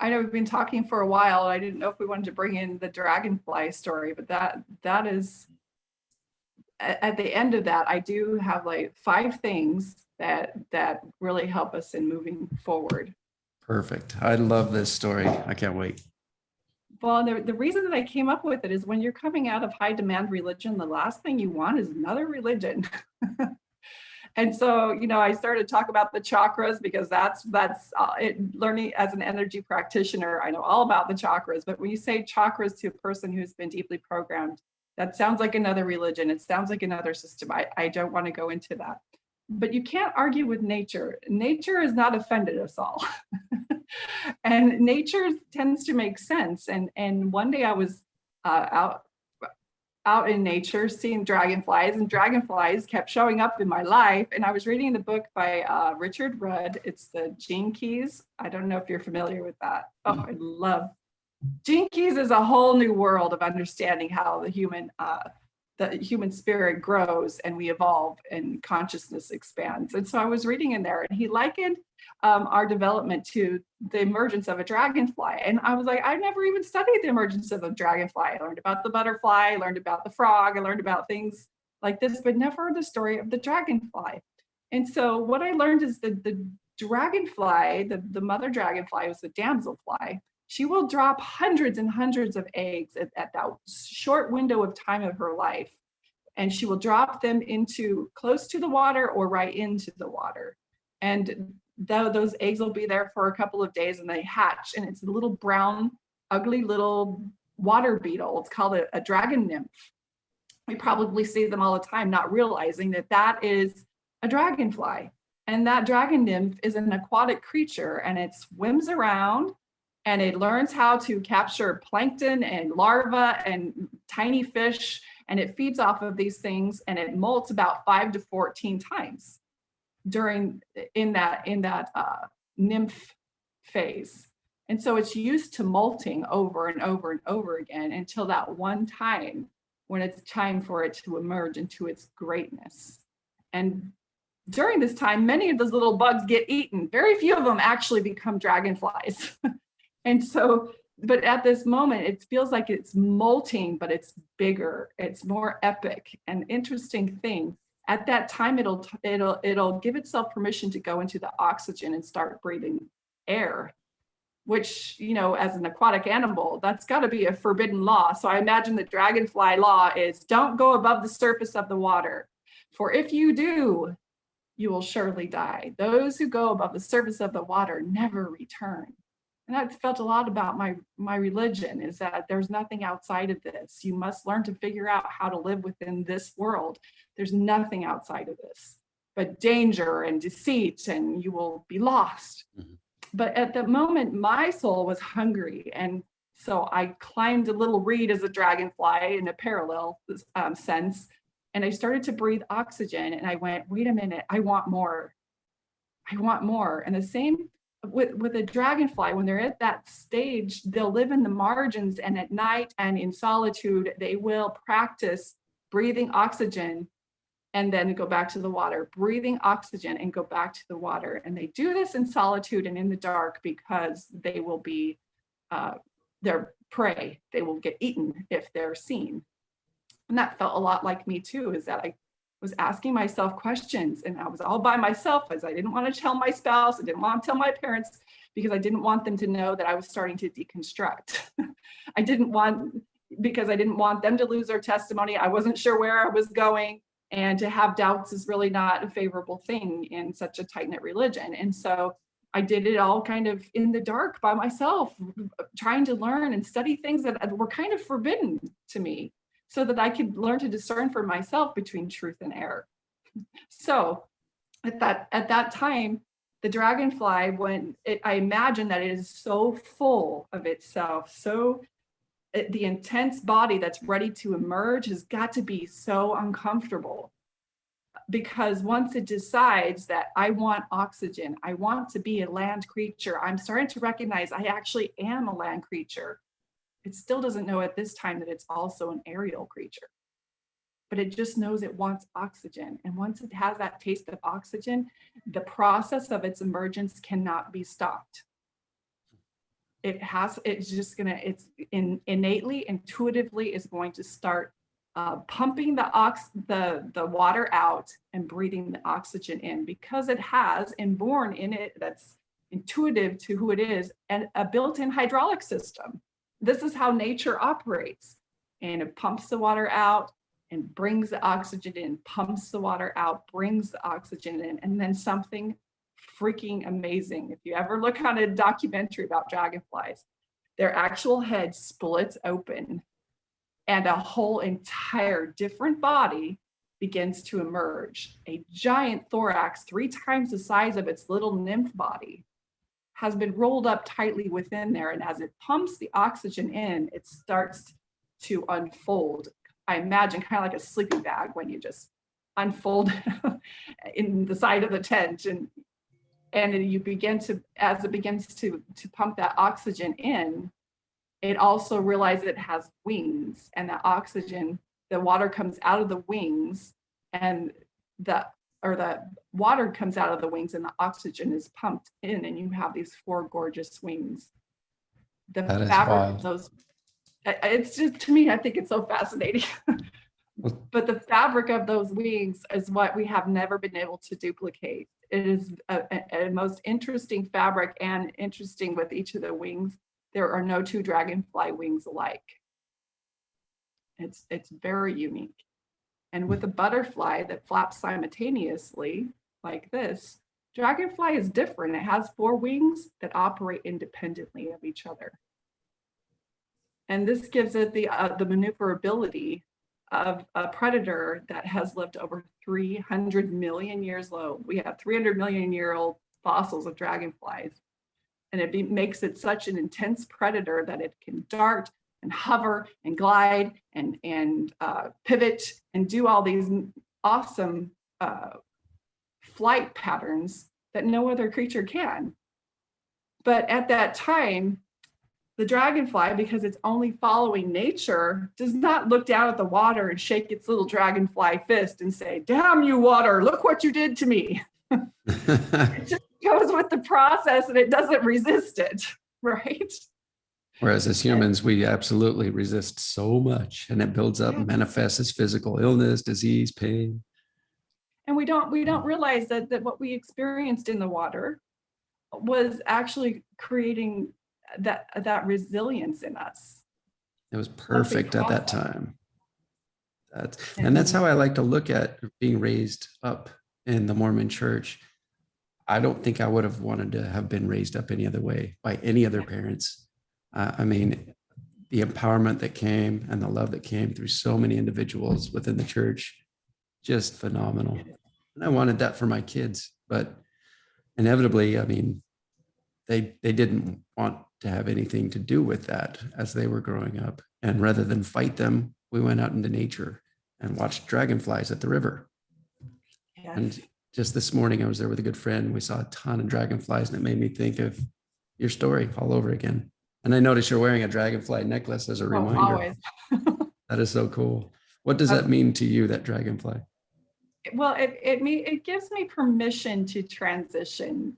I know we've been talking for a while. I didn't know if we wanted to bring in the Dragonfly story, but that is, at the end of that, I do have like 5 things that really help us in moving forward. Perfect. I love this story. I can't wait. Well, the reason that I came up with it is when you're coming out of high demand religion, the last thing you want is another religion. And so, you know, I started to talk about the chakras because that's learning as an energy practitioner. I know all about the chakras, but when you say chakras to a person who's been deeply programmed, that sounds like another religion. It sounds like another system. I don't want to go into that. But you can't argue with nature. Nature has not offended us all. And nature tends to make sense. And one day I was out in nature seeing dragonflies, and dragonflies kept showing up in my life. And I was reading the book by Richard Rudd. It's the Gene Keys. I don't know if you're familiar with that. Oh, I love Gene Keys. Is a whole new world of understanding how the human spirit grows and we evolve and consciousness expands. And so I was reading in there, and he likened our development to the emergence of a dragonfly. And I was like, I never even studied the emergence of a dragonfly. I learned about the butterfly, I learned about the frog, I learned about things like this, but never the story of the dragonfly. And so what I learned is that the dragonfly, the mother dragonfly, was the damselfly. She will drop hundreds and hundreds of eggs at that short window of time of her life. And she will drop them into close to the water or right into the water. And those eggs will be there for a couple of days and they hatch. And it's a little brown, ugly little water beetle. It's called a dragon nymph. We probably see them all the time, not realizing that that is a dragonfly. And that dragon nymph is an aquatic creature, and it swims around and it learns how to capture plankton and larvae and tiny fish, and it feeds off of these things, and it molts about 5 to 14 times in that nymph phase. And so it's used to molting over and over and over again until that one time when it's time for it to emerge into its greatness. And during this time, many of those little bugs get eaten. Very few of them actually become dragonflies. And so, but at this moment, it feels like it's molting, but it's bigger, it's more epic. An interesting thing. At that time, it'll give itself permission to go into the oxygen and start breathing air, which, you know, as an aquatic animal, that's got to be a forbidden law. So I imagine the dragonfly law is don't go above the surface of the water, for if you do, you will surely die. Those who go above the surface of the water never return. And I've felt a lot about my religion, is that there's nothing outside of this. You must learn to figure out how to live within this world. There's nothing outside of this but danger and deceit, and you will be lost. Mm-hmm. But at the moment, my soul was hungry. And so I climbed a little reed as a dragonfly in a parallel sense. And I started to breathe oxygen. And I went, wait a minute, I want more. I want more. And the same with a dragonfly, when they're at that stage, they'll live in the margins, and at night and in solitude, they will practice breathing oxygen and then go back to the water, breathing oxygen and go back to the water. And they do this in solitude and in the dark because they will be their prey. They will get eaten if they're seen. And that felt a lot like me too, is that I was asking myself questions, and I was all by myself, as I didn't want to tell my spouse, I didn't want to tell my parents, because I didn't want them to know that I was starting to deconstruct. Because I didn't want them to lose their testimony. I wasn't sure where I was going, and to have doubts is really not a favorable thing in such a tight-knit religion. And so I did it all kind of in the dark by myself, trying to learn and study things that were kind of forbidden to me, so that I could learn to discern for myself between truth and error. So at that time, the dragonfly, I imagine that it is so full of itself, the intense body that's ready to emerge has got to be so uncomfortable, because once it decides that I want oxygen, I want to be a land creature, I'm starting to recognize I actually am a land creature. It still doesn't know at this time that it's also an aerial creature, but it just knows it wants oxygen. And once it has that taste of oxygen, the process of its emergence cannot be stopped. Innately, intuitively is going to start pumping the water out and breathing the oxygen in, because it has inborn in it, that's intuitive to who it is, and a built-in hydraulic system. This is how nature operates. And it pumps the water out and brings the oxygen in, pumps the water out, brings the oxygen in, and then something freaking amazing. If you ever look on a documentary about dragonflies, their actual head splits open and a whole entire different body begins to emerge. A giant thorax, 3 times the size of its little nymph body, has been rolled up tightly within there. And as it pumps the oxygen in, it starts to unfold. I imagine kind of like a sleeping bag when you just unfold in the side of the tent. And you begin to, as it begins to pump that oxygen in, it also realizes it has wings, and the oxygen, the water comes out of the wings, and the water comes out of the wings, and the oxygen is pumped in, and you have these 4 gorgeous wings. The fabric of those, it's just, to me, I think it's so fascinating. But the fabric of those wings is what we have never been able to duplicate. It is a most interesting fabric, and interesting with each of the wings, there are no 2 dragonfly wings alike. It's very unique. And with a butterfly that flaps simultaneously like this, dragonfly is different. It has 4 wings that operate independently of each other. And this gives it the maneuverability of a predator that has lived over 300 million years old. We have 300 million year old fossils of dragonflies. And it makes it such an intense predator that it can dart and hover and glide and pivot and do all these awesome flight patterns that no other creature can. But at that time, the dragonfly, because it's only following nature, does not look down at the water and shake its little dragonfly fist and say, "Damn you, water, look what you did to me." It just goes with the process and it doesn't resist it, right? Whereas as humans, we absolutely resist so much, and it builds up and manifests as physical illness, disease, pain. And we don't realize that what we experienced in the water was actually creating that resilience in us. It was perfect at that time. That's how I like to look at being raised up in the Mormon church. I don't think I would have wanted to have been raised up any other way by any other parents. I mean, the empowerment that came and the love that came through so many individuals within the church, just phenomenal. And I wanted that for my kids, but inevitably, I mean, they didn't want to have anything to do with that as they were growing up. And rather than fight them, we went out into nature and watched dragonflies at the river. Yes. And just this morning, I was there with a good friend. We saw a ton of dragonflies, and it made me think of your story all over again. And I noticed you're wearing a dragonfly necklace as a reminder. Always. That is so cool. What does that mean to you, that dragonfly? Well, it gives me permission to transition.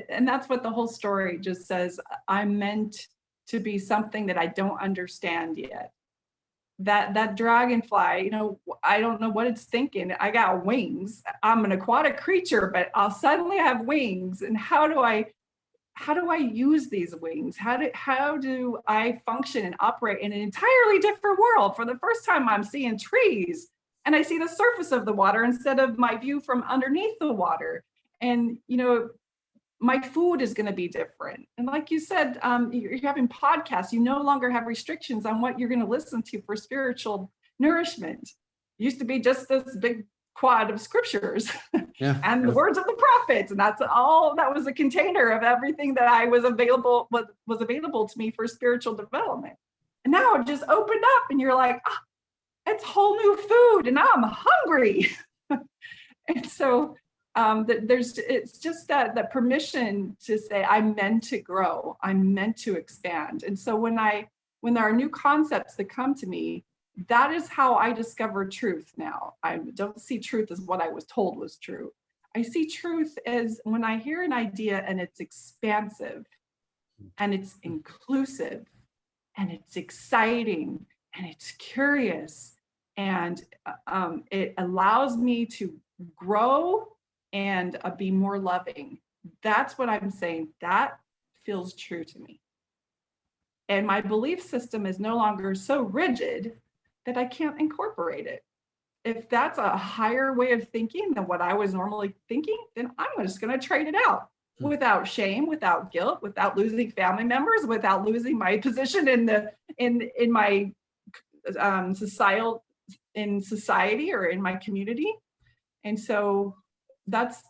And that's what the whole story just says. I'm meant to be something that I don't understand yet. That dragonfly, I don't know what it's thinking. I got wings. I'm an aquatic creature, but I'll suddenly have wings. And how do I use these wings? How do I function and operate in an entirely different world? For the first time, I'm seeing trees and I see the surface of the water instead of my view from underneath the water. And, my food is going to be different. And like you said, you're having podcasts. You no longer have restrictions on what you're going to listen to for spiritual nourishment. It used to be just this big quad of scriptures and the words of the prophets. And that's all that was a container of everything that was available to me for spiritual development. And now it just opened up and you're like, it's whole new food and I'm hungry. And so it's just that permission to say, I'm meant to grow, I'm meant to expand. And so when there are new concepts that come to me, that is how I discover truth now. I don't see truth as what I was told was true. I see truth as when I hear an idea and it's expansive and it's inclusive and it's exciting and it's curious and it allows me to grow and be more loving. That's what I'm saying. That feels true to me. And my belief system is no longer so rigid that I can't incorporate it. If that's a higher way of thinking than what I was normally thinking, then I'm just going to trade it out without shame, without guilt, without losing family members, without losing my position in my society or in my community. And so that's,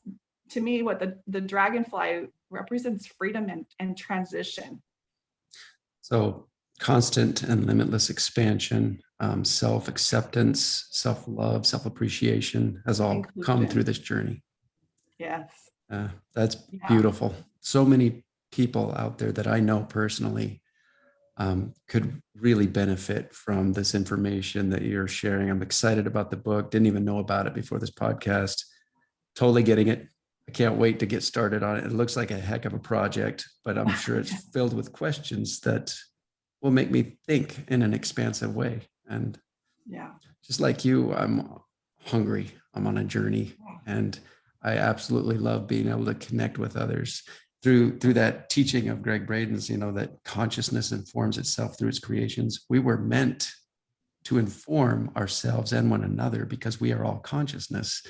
to me, what the dragonfly represents: freedom and transition. So constant and limitless expansion, self-acceptance, self-love, self-appreciation has all come through this journey. Yes. That's beautiful. So many people out there that I know personally could really benefit from this information that you're sharing. I'm excited about the book. Didn't even know about it before this podcast. Totally getting it. I can't wait to get started on it. It looks like a heck of a project, but I'm sure it's filled with questions that will make me think in an expansive way. And just like you, I'm hungry. I'm on a journey, and I absolutely love being able to connect with others through that teaching of Greg Braden's, that consciousness informs itself through its creations. We were meant to inform ourselves and one another because we are all consciousness,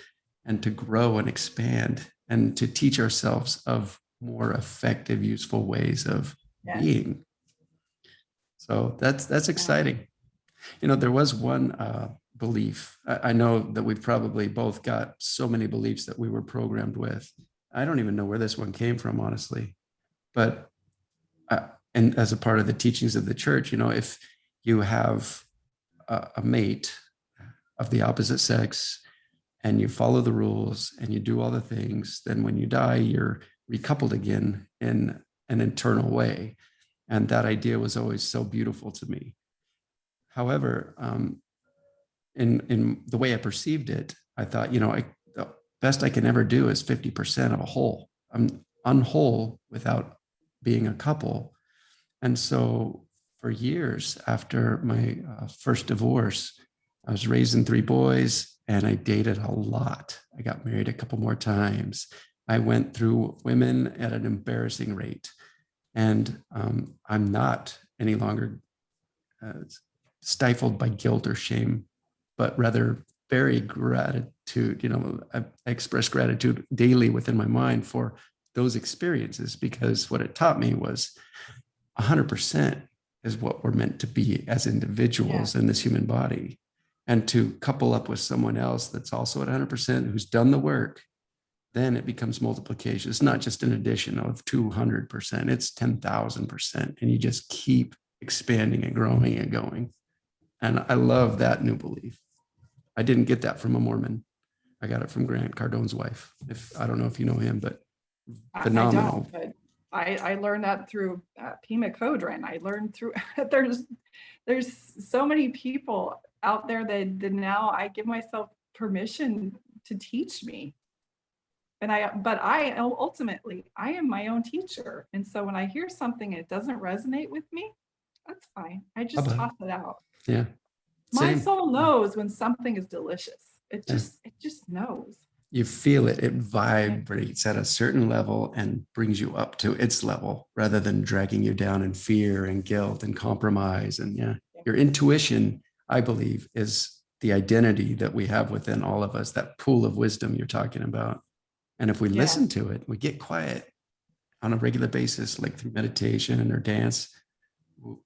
and to grow and expand and to teach ourselves of more effective, useful ways of being. So that's exciting. There was one belief. I know that we've probably both got so many beliefs that we were programmed with. I don't even know where this one came from, honestly. But and as a part of the teachings of the church, if you have a mate of the opposite sex and you follow the rules and you do all the things, then when you die, you're recoupled again in an internal way. And that idea was always so beautiful to me. However, in the way I perceived it, I thought, the best I can ever do is 50% of a whole. I'm unwhole without being a couple. And so for years after my first divorce, I was raising three boys and I dated a lot. I got married a couple more times. I went through women at an embarrassing rate. And I'm not any longer stifled by guilt or shame, but rather very gratitude. I express gratitude daily within my mind for those experiences, because what it taught me was 100% is what we're meant to be as individuals in this human body. And to couple up with someone else that's also at 100%, who's done the work, then it becomes multiplication. It's not just an addition of 200%, it's 10,000%. And you just keep expanding and growing and going. And I love that new belief. I didn't get that from a Mormon. I got it from Grant Cardone's wife. I don't know if you know him, but phenomenal. I don't, but I learned that through Pima Kodran. I learned through, there's so many people out there that now I give myself permission to teach me. But I ultimately, I am my own teacher. And so when I hear something and it doesn't resonate with me, that's fine. I just toss it out. Yeah. My soul knows when something is delicious. It just knows. You feel it. It vibrates at a certain level and brings you up to its level rather than dragging you down in fear and guilt and compromise. And your intuition, I believe, is the identity that we have within all of us, that pool of wisdom you're talking about. And if we listen to it, we get quiet on a regular basis, like through meditation or dance,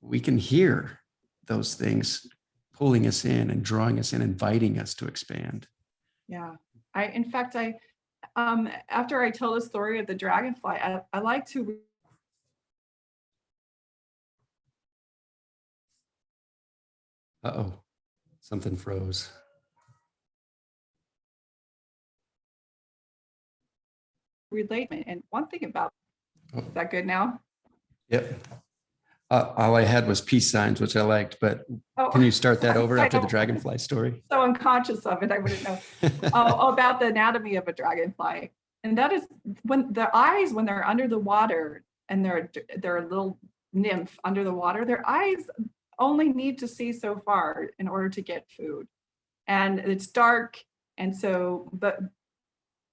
we can hear those things pulling us in and drawing us in, inviting us to expand. Yeah. In fact, after I tell the story of the dragonfly, I like to Something froze. relate. And one thing about, is that good now? Yep. All I had was peace signs, which I liked, but can you start that over after the dragonfly story? So unconscious of it, I wouldn't know. About the anatomy of a dragonfly. And that is when the eyes, when they're under the water and they're a little nymph under the water, their eyes only need to see so far in order to get food. And it's dark. And so, but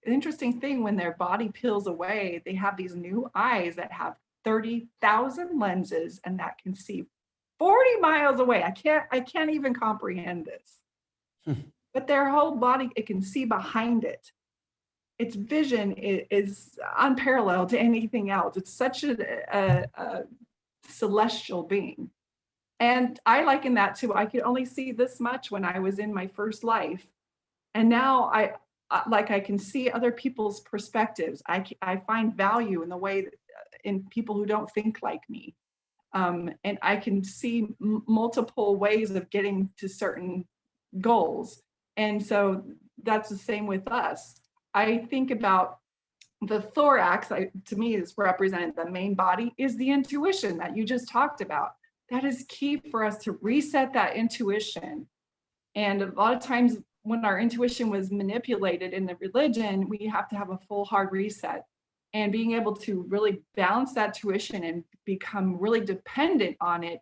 the interesting thing, when their body peels away, they have these new eyes that have 30,000 lenses and that can see 40 miles away. I can't even comprehend this. But their whole body, it can see behind it. Its vision is unparalleled to anything else. It's such a celestial being. And I liken that to, I could only see this much when I was in my first life. And now I can see other people's perspectives. I find value in the way that, in people who don't think like me. And I can see multiple ways of getting to certain goals. And so that's the same with us. I think about the thorax, to me, is represented, the main body is the intuition that you just talked about. That is key for us to reset that intuition. And a lot of times when our intuition was manipulated in the religion, we have to have a full hard reset. And being able to really balance that tuition and become really dependent on it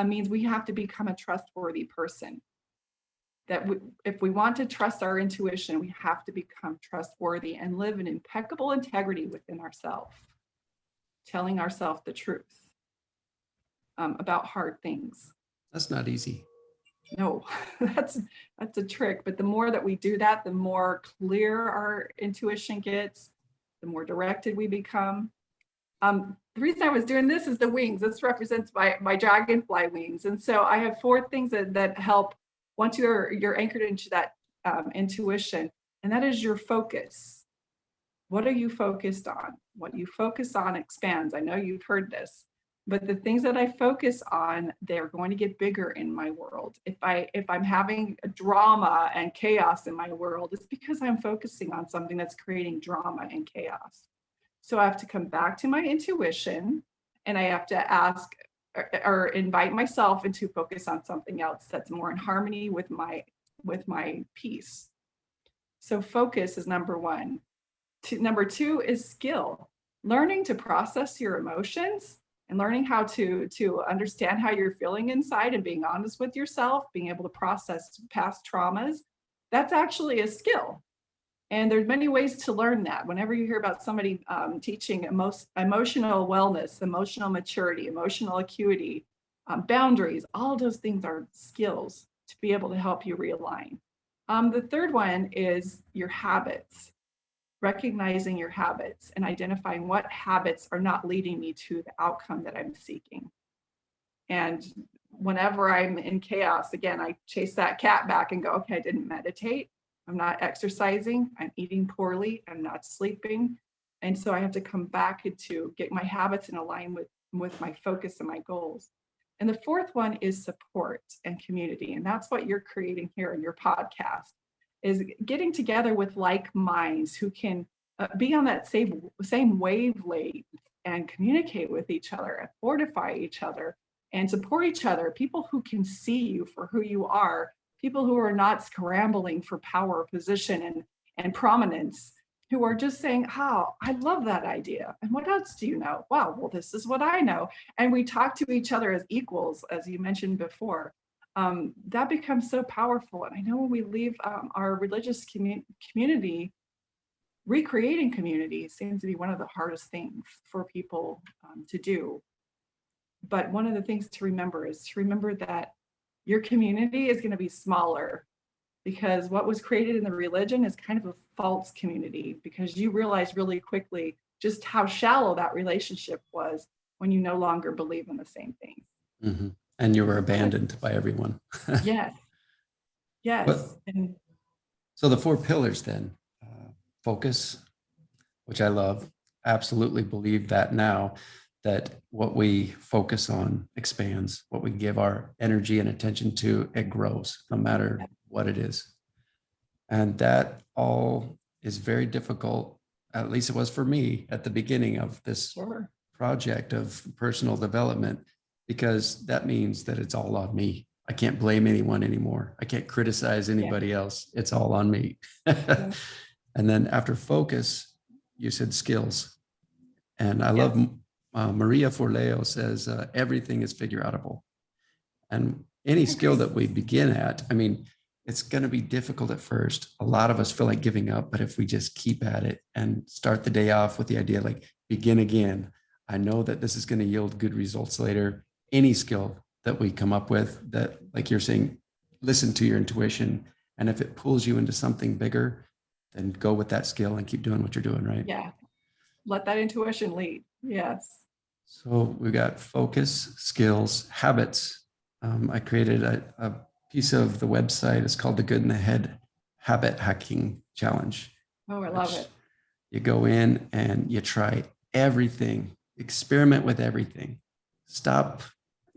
means we have to become a trustworthy person. That if we want to trust our intuition, we have to become trustworthy and live in impeccable integrity within ourselves, telling ourselves the truth about hard things. That's not easy. No, that's a trick. But the more that we do that, the more clear our intuition gets, the more directed we become. The reason I was doing this is the wings. This represents my dragonfly wings. And so I have 4 things that help once you're anchored into that intuition, and that is your focus. What are you focused on? What you focus on expands. I know you've heard this, but the things that I focus on, they're going to get bigger in my world. If I'm having drama and chaos in my world, it's because I'm focusing on something that's creating drama and chaos. So I have to come back to my intuition, and I have to ask or invite myself into focus on something else that's more in harmony with my peace. So focus is number one. Number two is skill, learning to process your emotions and learning how to understand how you're feeling inside and being honest with yourself, being able to process past traumas. That's actually a skill. And there's many ways to learn that. Whenever you hear about somebody teaching emotional wellness, emotional maturity, emotional acuity, boundaries, all those things are skills to be able to help you realign. The third one is your habits, recognizing your habits and identifying what habits are not leading me to the outcome that I'm seeking. And whenever I'm in chaos, again, I chase that cat back and go, okay, I didn't meditate. I'm not exercising. I'm eating poorly. I'm not sleeping. And so I have to come back to get my habits in alignment with my focus and my goals. And the fourth one is support and community. And that's what you're creating here in your podcast, is getting together with like minds who can be on that same wavelength and communicate with each other and fortify each other and support each other, people who can see you for who you are, people who are not scrambling for power, position, and prominence, who are just saying, oh, I love that idea. And what else do you know? Wow, well, this is what I know. And we talk to each other as equals, as you mentioned before. That becomes so powerful. And I know when we leave our religious community, recreating community seems to be one of the hardest things for people to do. But one of the things to remember is to remember that your community is going to be smaller, because what was created in the religion is kind of a false community, because you realize really quickly just how shallow that relationship was when you no longer believe in the same thing. Mm-hmm. And you were abandoned by everyone. Yes. Yes. And so the four pillars then, focus, which I love, absolutely believe that now, that what we focus on expands. What we give our energy and attention to, it grows, no matter what it is. And that all is very difficult, at least it was for me at the beginning of this project of personal development, because that means that it's all on me. I can't blame anyone anymore. I can't criticize anybody else. It's all on me. And then after focus, you said skills. And I love Maria Forleo says, everything is figure outable. And any skill that we begin at, I mean, it's going to be difficult at first. A lot of us feel like giving up, but if we just keep at it and start the day off with the idea, like, begin again, I know that this is going to yield good results later. Any skill that we come up with that, like you're saying, listen to your intuition. And if it pulls you into something bigger, then go with that skill and keep doing what you're doing, right? Yeah. Let that intuition lead. Yes. So we've got focus, skills, habits. I created a piece of the website. It's called the Good in the Head Habit Hacking Challenge. Oh, I love it. You go in and you try everything, experiment with everything. Stop,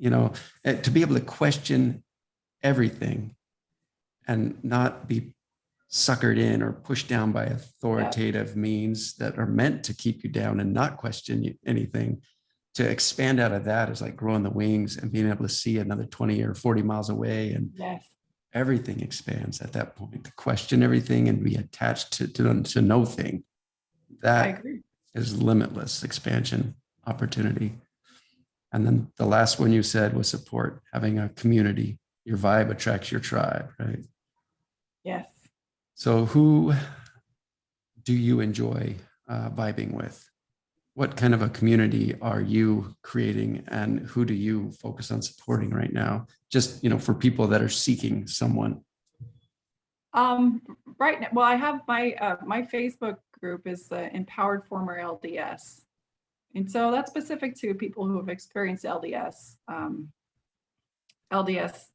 to be able to question everything and not be suckered in or pushed down by authoritative means that are meant to keep you down and not question anything. To expand out of that is like growing the wings and being able to see another 20 or 40 miles away, and everything expands at that point. To question everything and be attached to no thing, that is limitless expansion opportunity. And then the last one you said was support, having a community. Your vibe attracts your tribe, right? Yes. So who do you enjoy vibing with? What kind of a community are you creating, and who do you focus on supporting right now? Just, for people that are seeking someone. Right now, well, I have my Facebook group is the Empowered Former LDS. And so that's specific to people who have experienced LDS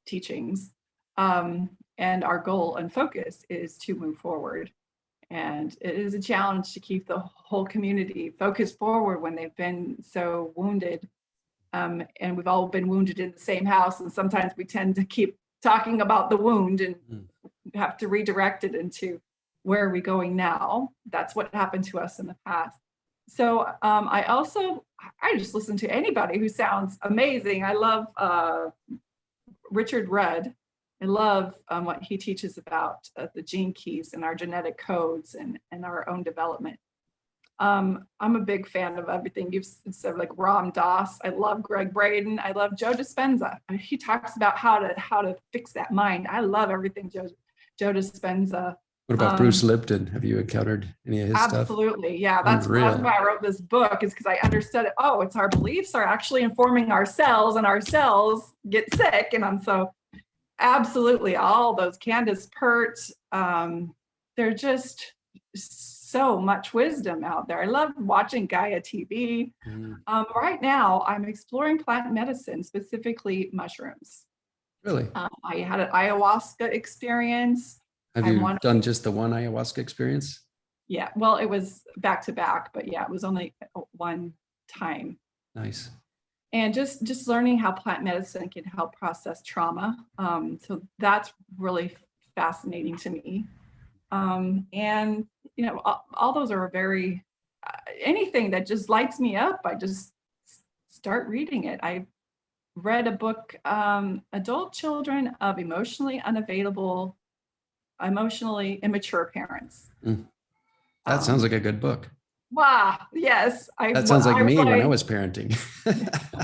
teachings. And our goal and focus is to move forward. And it is a challenge to keep the whole community focused forward when they've been so wounded. And we've all been wounded in the same house. And sometimes we tend to keep talking about the wound and have to redirect it into, where are we going now? That's what happened to us in the past. I just listen to anybody who sounds amazing. I love Richard Rudd. I love what he teaches about the gene keys and our genetic codes and our own development. I'm a big fan of everything you've said, like Ram Dass. I love Greg Braden. I love Joe Dispenza. He talks about how to fix that mind. I love everything Joe Dispenza. What about Bruce Lipton? Have you encountered any of his stuff? Absolutely. Yeah, that's why I wrote this book, is because I understood it. Oh, it's our beliefs are actually informing our cells, and our cells get sick. And I'm so absolutely all those Candace Pert. They're just so much wisdom out there. I love watching Gaia TV. Right now, I'm exploring plant medicine, specifically mushrooms. Really? I had an ayahuasca experience. Have you done just the one ayahuasca experience? Yeah, well, it was back to back, but yeah, it was only one time. Nice. And just learning how plant medicine can help process trauma. So that's really fascinating to me. And, you know, all those are very, anything that just lights me up, I just start reading it. I read a book, Adult Children of Emotionally Immature Parents. That sounds like a good book. Wow. Yes. That sounds like me when I was parenting.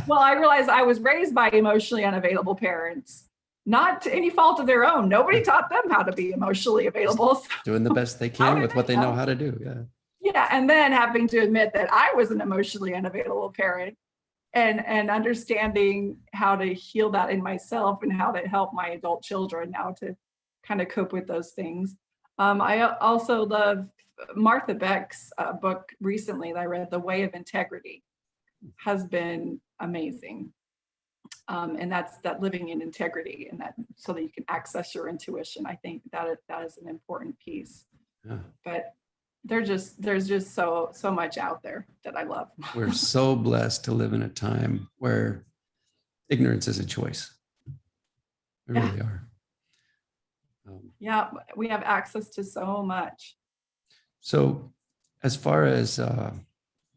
Well, I realized I was raised by emotionally unavailable parents, not to any fault of their own. Nobody taught them how to be emotionally available. So doing the best they can with what they know how to do. Yeah. Yeah. And then having to admit that I was an emotionally unavailable parent, and understanding how to heal that in myself and how to help my adult children now to kind of cope with those things. I also love Martha Beck's book recently that I read, The Way of Integrity, has been amazing. And that's that living in integrity, and that so that you can access your intuition. I think that is an important piece. Yeah. But there's just so much out there that I love. We're so blessed to live in a time where ignorance is a choice. We really are. Yeah, we have access to so much. So as far as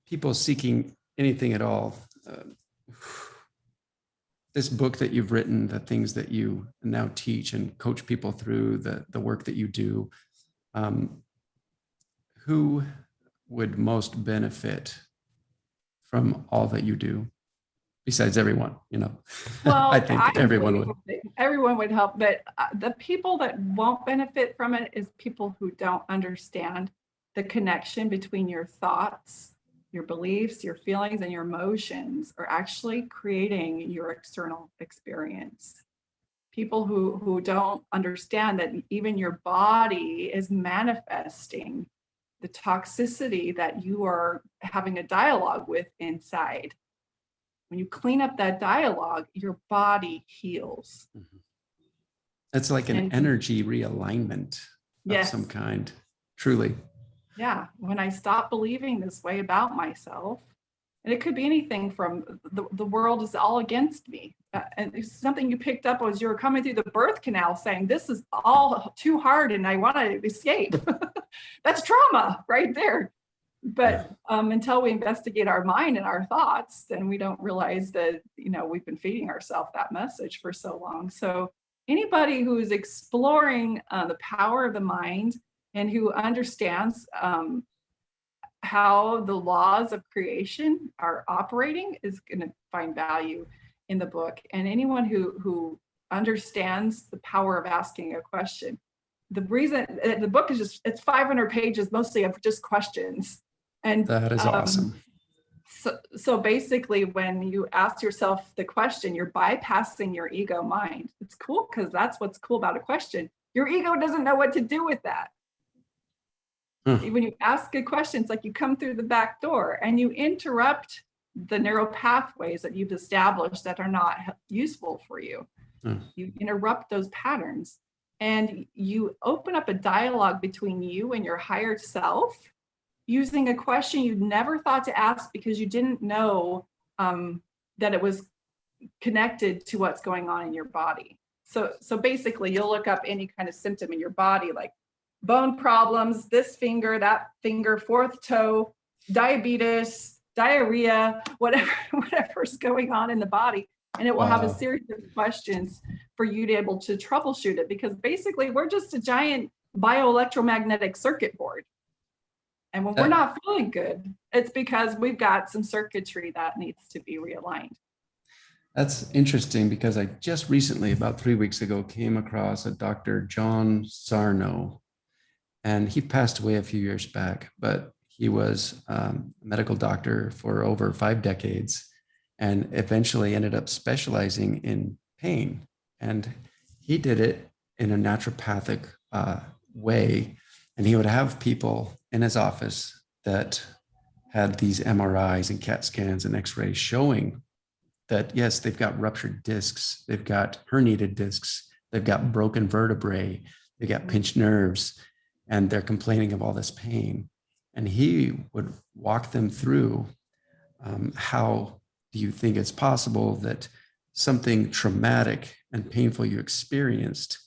people seeking anything at all, this book that you've written, the things that you now teach and coach people through, the work that you do, who would most benefit from all that you do? Besides everyone, you know. Well, I think everyone would. Everyone would help, but the people that won't benefit from it is people who don't understand the connection between your thoughts, your beliefs, your feelings, and your emotions are actually creating your external experience. People who don't understand that even your body is manifesting the toxicity that you are having a dialogue with inside. When you clean up that dialogue, your body heals. It's like an energy realignment of some kind, truly. Yeah, when I stop believing this way about myself, and it could be anything from the world is all against me. And it's something you picked up as you were coming through the birth canal saying, this is all too hard and I want to escape. That's trauma right there. But until we investigate our mind and our thoughts, then we don't realize that, you know, we've been feeding ourselves that message for so long. So anybody who is exploring the power of the mind and who understands how the laws of creation are operating is going to find value in the book. And anyone who understands the power of asking a question. The reason the book is it's 500 pages, mostly of just questions. And that is awesome. So basically, when you ask yourself the question, you're bypassing your ego mind. It's cool because that's what's cool about a question. Your ego doesn't know what to do with that. When you ask a question, it's like you come through the back door and you interrupt the neural pathways that you've established that are not useful for you. You interrupt those patterns and you open up a dialogue between you and your higher self using a question you'd never thought to ask because you didn't know that it was connected to what's going on in your body. So basically, you'll look up any kind of symptom in your body, like bone problems, this finger, that finger, fourth toe, diabetes, diarrhea, whatever's going on in the body. And it will have a Wow. series of questions for you to be able to troubleshoot it, because basically we're just a giant bioelectromagnetic circuit board. And when we're That, not feeling good, it's because we've got some circuitry that needs to be realigned. that's interesting because I just recently, about 3 weeks ago, came across a Dr. John Sarno, and he passed away a few years back, but he was a medical doctor for over 5 decades and eventually ended up specializing in pain. And he did it in a naturopathic way. And he would have people in his office that had these MRIs and CAT scans and X-rays showing that, yes, they've got ruptured discs, they've got herniated discs, they've got broken vertebrae, they got pinched nerves, and they're complaining of all this pain. And he would walk them through how do you think it's possible that something traumatic and painful you experienced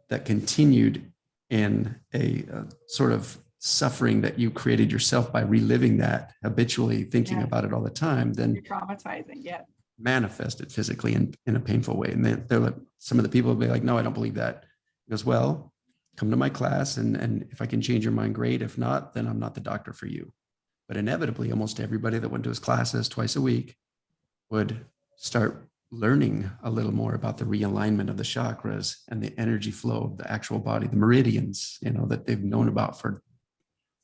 that continued in a sort of suffering that you created yourself by reliving that habitually, thinking about it all the time, then you're traumatizing, yeah. manifested physically in a painful way. And they're like, some of the people will be like, no, I don't believe that. He goes, well, come to my class, and if I can change your mind, great. If not, then I'm not the doctor for you. But inevitably, almost everybody that went to his classes twice a week would start learning a little more about the realignment of the chakras and the energy flow of the actual body, the meridians, that they've known about for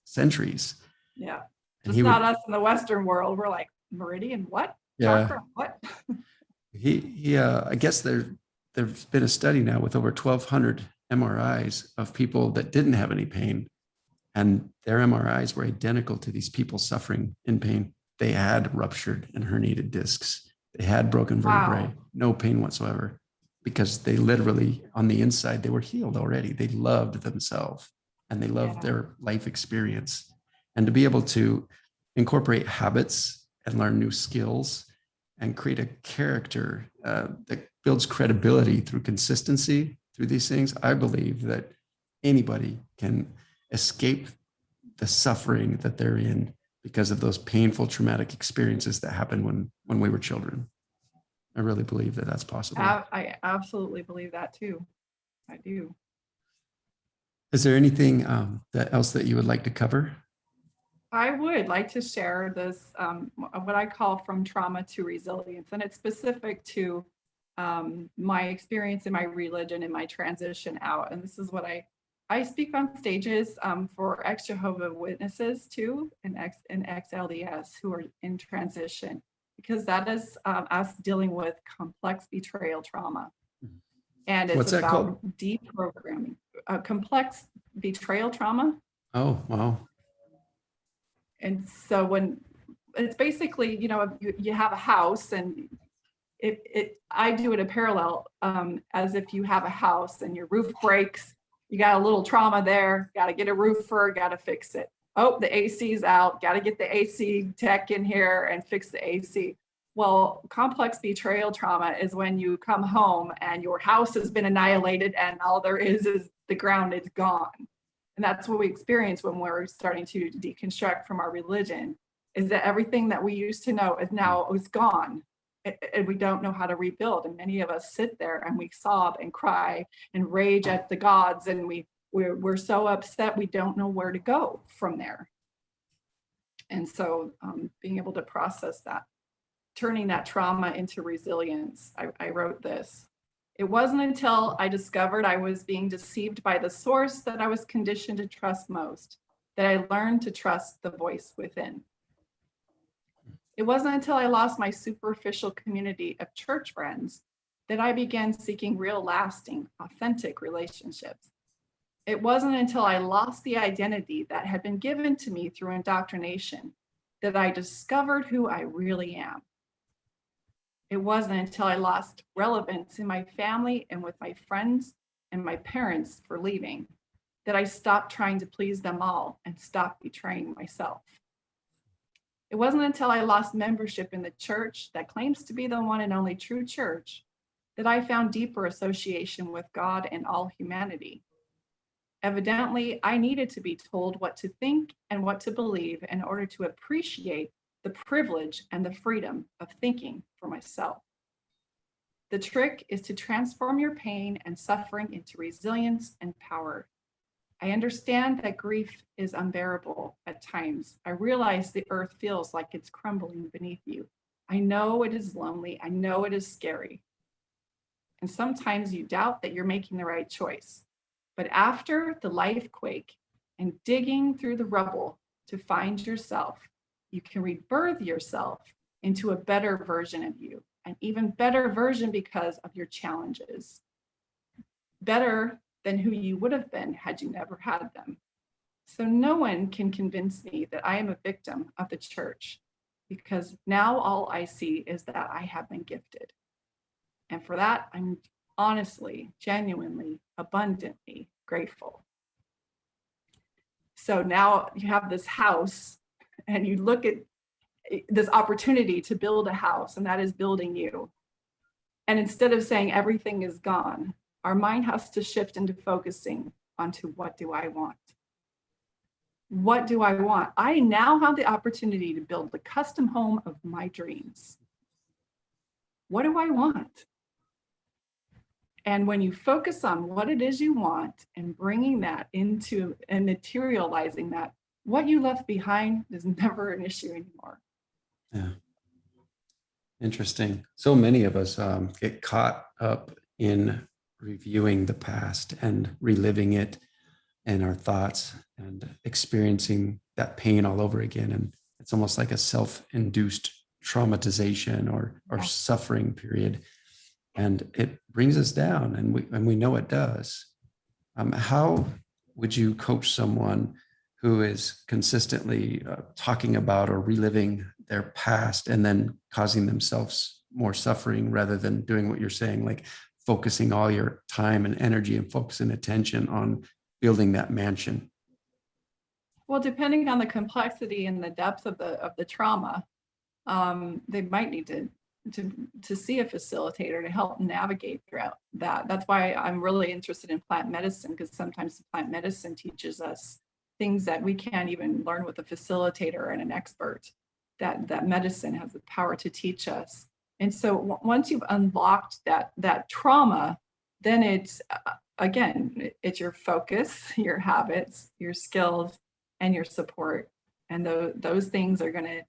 centuries. Yeah. And Just not us in the Western world. We're like, meridian, what? Yeah. Chakra, what? I guess there's been a study now with over 1,200 MRIs of people that didn't have any pain, and their MRIs were identical to these people suffering in pain. They had ruptured and herniated discs. They had broken vertebrae, Wow. no pain whatsoever, because they literally, on the inside, they were healed already. They loved themselves and they loved their life experience. And to be able to incorporate habits and learn new skills and create a character that builds credibility through consistency through these things, I believe that anybody can escape the suffering that they're in because of those painful, traumatic experiences that happened when we were children. I really believe that that's possible. I absolutely believe that too. I do. Is there anything else that you would like to cover? I would like to share this, what I call from trauma to resilience, and it's specific to my experience in my religion and my transition out. And this is what I speak on stages for ex-Jehovah Witnesses too, and ex-LDS who are in transition, because that is us dealing with complex betrayal trauma. And it's What's that about called? deprogramming, complex betrayal trauma. Oh, wow. And so when it's basically, you have a house, and I do it a parallel as if you have a house and your roof breaks, you got a little trauma there, got to get a roofer, got to fix it. Oh, the AC's out, got to get the AC tech in here and fix the AC. Well, complex betrayal trauma is when you come home and your house has been annihilated and all there is the ground is gone. And that's what we experience when we're starting to deconstruct from our religion, is that everything that we used to know is gone. And we don't know how to rebuild. And many of us sit there and we sob and cry and rage at the gods. And we're so upset, we don't know where to go from there. And so being able to process that, turning that trauma into resilience, I wrote this. It wasn't until I discovered I was being deceived by the source that I was conditioned to trust most, that I learned to trust the voice within. It wasn't until I lost my superficial community of church friends that I began seeking real, lasting, authentic relationships. It wasn't until I lost the identity that had been given to me through indoctrination that I discovered who I really am. It wasn't until I lost relevance in my family and with my friends and my parents for leaving that I stopped trying to please them all and stopped betraying myself. It wasn't until I lost membership in the church that claims to be the one and only true church that I found deeper association with God and all humanity. Evidently, I needed to be told what to think and what to believe in order to appreciate the privilege and the freedom of thinking for myself. The trick is to transform your pain and suffering into resilience and power. I understand that grief is unbearable at times. I realize the earth feels like it's crumbling beneath you. I know it is lonely. I know it is scary. And sometimes you doubt that you're making the right choice. But after the life quake and digging through the rubble to find yourself, you can rebirth yourself into a better version of you, an even better version because of your challenges. Better than who you would have been had you never had them. So no one can convince me that I am a victim of the church, because now all I see is that I have been gifted. And for that, I'm honestly, genuinely, abundantly grateful. So now you have this house and you look at this opportunity to build a house, and that is building you. And instead of saying everything is gone, our mind has to shift into focusing onto what do I want? What do I want? I now have the opportunity to build the custom home of my dreams. What do I want? And when you focus on what it is you want and bringing that into and materializing that, what you left behind is never an issue anymore. Yeah. Interesting. So many of us get caught up in reviewing the past and reliving it and our thoughts and experiencing that pain all over again. And it's almost like a self-induced traumatization or suffering period. And it brings us down, and we know it does. How would you coach someone who is consistently talking about or reliving their past and then causing themselves more suffering rather than doing what you're saying, like focusing all your time and energy and focus and attention on building that mansion? Well, depending on the complexity and the depth of the trauma, they might need to see a facilitator to help navigate throughout that. That's why I'm really interested in plant medicine, because sometimes plant medicine teaches us things that we can't even learn with a facilitator and an expert. That medicine has the power to teach us. And so once you've unlocked that trauma, then it's again, it's your focus, your habits, your skills, and your support. And those things are going to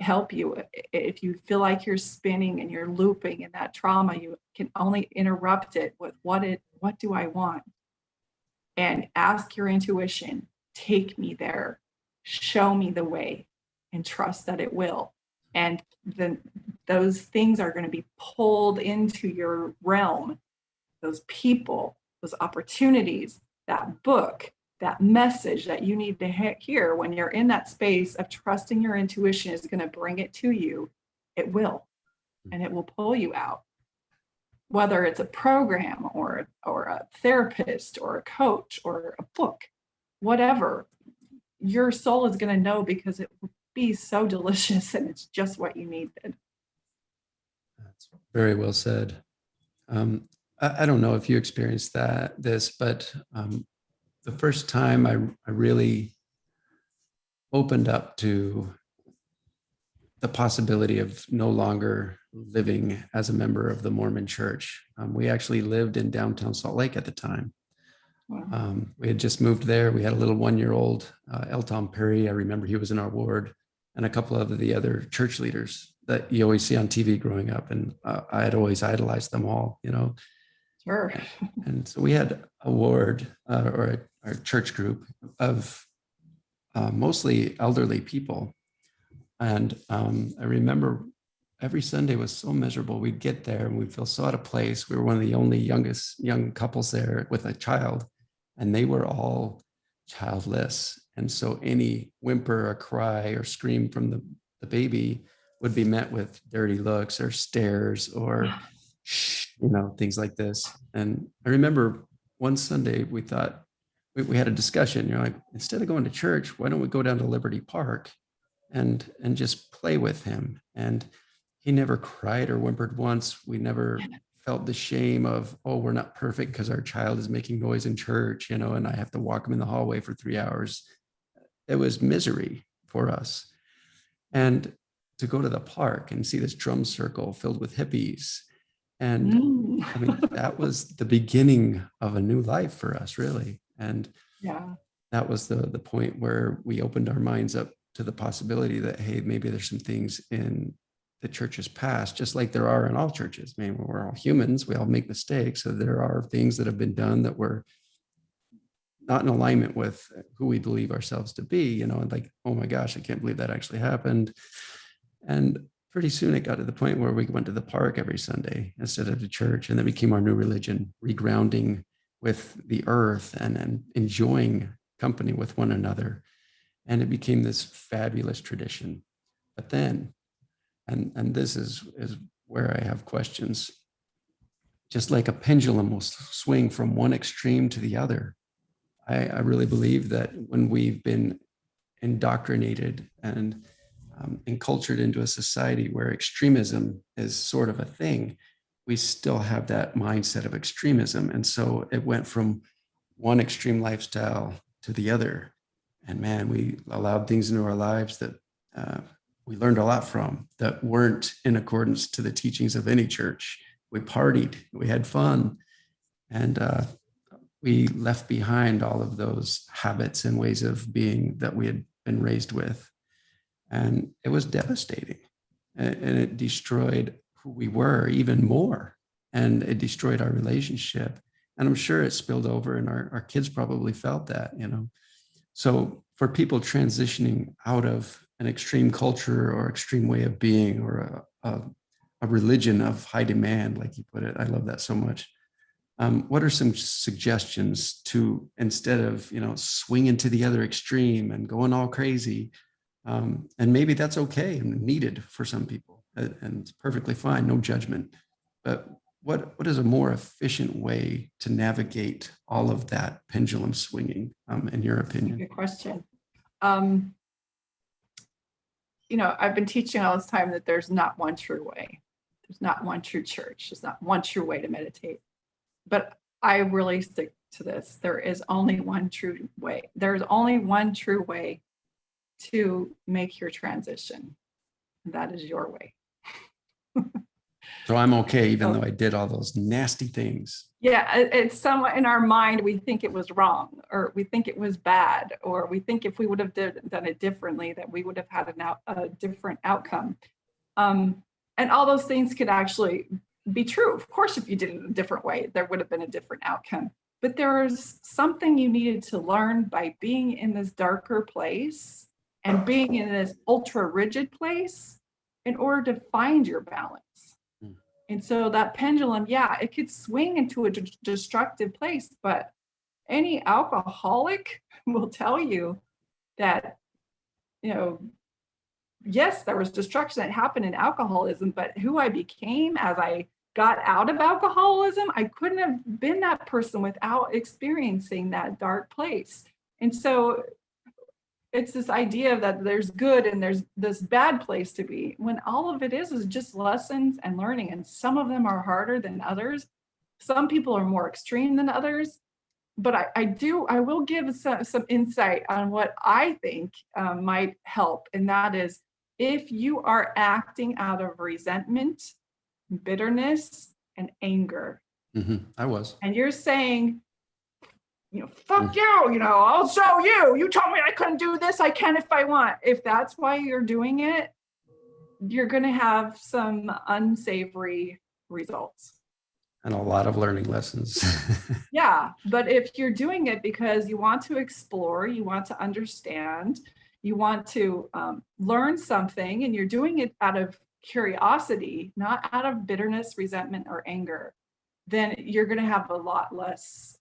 help you. If you feel like you're spinning and you're looping in that trauma, you can only interrupt it with what do I want? And ask your intuition, take me there, show me the way, and trust that it will. And then those things are going to be pulled into your realm, those people, those opportunities, that book, that message that you need to hear. When you're in that space of trusting your intuition is going to bring it to you, it will, and it will pull you out. Whether it's a program or a therapist or a coach or a book, whatever, your soul is going to know, because it will be so delicious and it's just what you needed. That's very well said. I don't know if you experienced this, but the first time I really opened up to the possibility of no longer living as a member of the Mormon Church. We actually lived in downtown Salt Lake at the time. Wow. We had just moved there. We had a little 1-year-old, Elton Perry. I remember he was in our ward, and a couple of the other church leaders that you always see on TV growing up. And I had always idolized them all, you know. Sure. And so we had a ward or a church group of mostly elderly people. And I remember every Sunday was so miserable. We'd get there and we'd feel so out of place. We were one of the only young couples there with a child, and they were all childless. And so any whimper or cry or scream from the baby would be met with dirty looks or stares or, you know, things like this. And I remember one Sunday we thought, we had a discussion, you know, like, instead of going to church, why don't we go down to Liberty Park and just play with him? And he never cried or whimpered once. We never felt the shame of, oh, we're not perfect because our child is making noise in church, and I have to walk them in the hallway for 3 hours. It was misery for us. And to go to the park and see this drum circle filled with hippies. And I mean, that was the beginning of a new life for us, really. And Yeah. that was the point where we opened our minds up to the possibility that, hey, maybe there's some things in the church's past, just like there are in all churches. I mean, we're all humans, we all make mistakes. So there are things that have been done that were not in alignment with who we believe ourselves to be, and like, oh my gosh, I can't believe that actually happened. And pretty soon it got to the point where we went to the park every Sunday instead of the church, and that became our new religion, regrounding with the earth and enjoying company with one another. And it became this fabulous tradition. But then, and this is where I have questions, just like a pendulum will swing from one extreme to the other. I really believe that when we've been indoctrinated and encultured into a society where extremism is sort of a thing, we still have that mindset of extremism. And so it went from one extreme lifestyle to the other. And man, we allowed things into our lives that we learned a lot from that weren't in accordance to the teachings of any church. We partied, we had fun, and we left behind all of those habits and ways of being that we had been raised with. And it was devastating. And it destroyed who we were even more. And it destroyed our relationship. And I'm sure it spilled over, and our kids probably felt that, So for people transitioning out of an extreme culture or extreme way of being, or a religion of high demand, like you put it, I love that so much. What are some suggestions to, instead of, swinging to the other extreme and going all crazy, and maybe that's okay and needed for some people, and it's perfectly fine, no judgment. But what is a more efficient way to navigate all of that pendulum swinging, in your opinion? Good question. I've been teaching all this time that there's not one true way. There's not one true church. There's not one true way to meditate. But I really stick to this. There is only one true way. There's only one true way to make your transition. And that is your way. So I'm okay, even though I did all those nasty things. Yeah, it's somewhat in our mind, we think it was wrong, or we think it was bad, or we think if we would have done it differently, that we would have had a different outcome. And all those things could actually be true. Of course, if you did it a different way, there would have been a different outcome. But there was something you needed to learn by being in this darker place and being in this ultra rigid place in order to find your balance. And so that pendulum, yeah, it could swing into a destructive place, but any alcoholic will tell you that, yes, there was destruction that happened in alcoholism, but who I became as I got out of alcoholism, I couldn't have been that person without experiencing that dark place. And so it's this idea that there's good and there's this bad place to be, when all of it is just lessons and learning. And some of them are harder than others. Some people are more extreme than others. But I will give some insight on what I think might help. And that is, if you are acting out of resentment, bitterness, and anger. I was. And you're saying, fuck you, I'll show you. You told me I couldn't do this. I can if I want. If that's why you're doing it, you're going to have some unsavory results. And a lot of learning lessons. Yeah. But if you're doing it because you want to explore, you want to understand, you want to learn something, and you're doing it out of curiosity, not out of bitterness, resentment, or anger, then you're going to have a lot less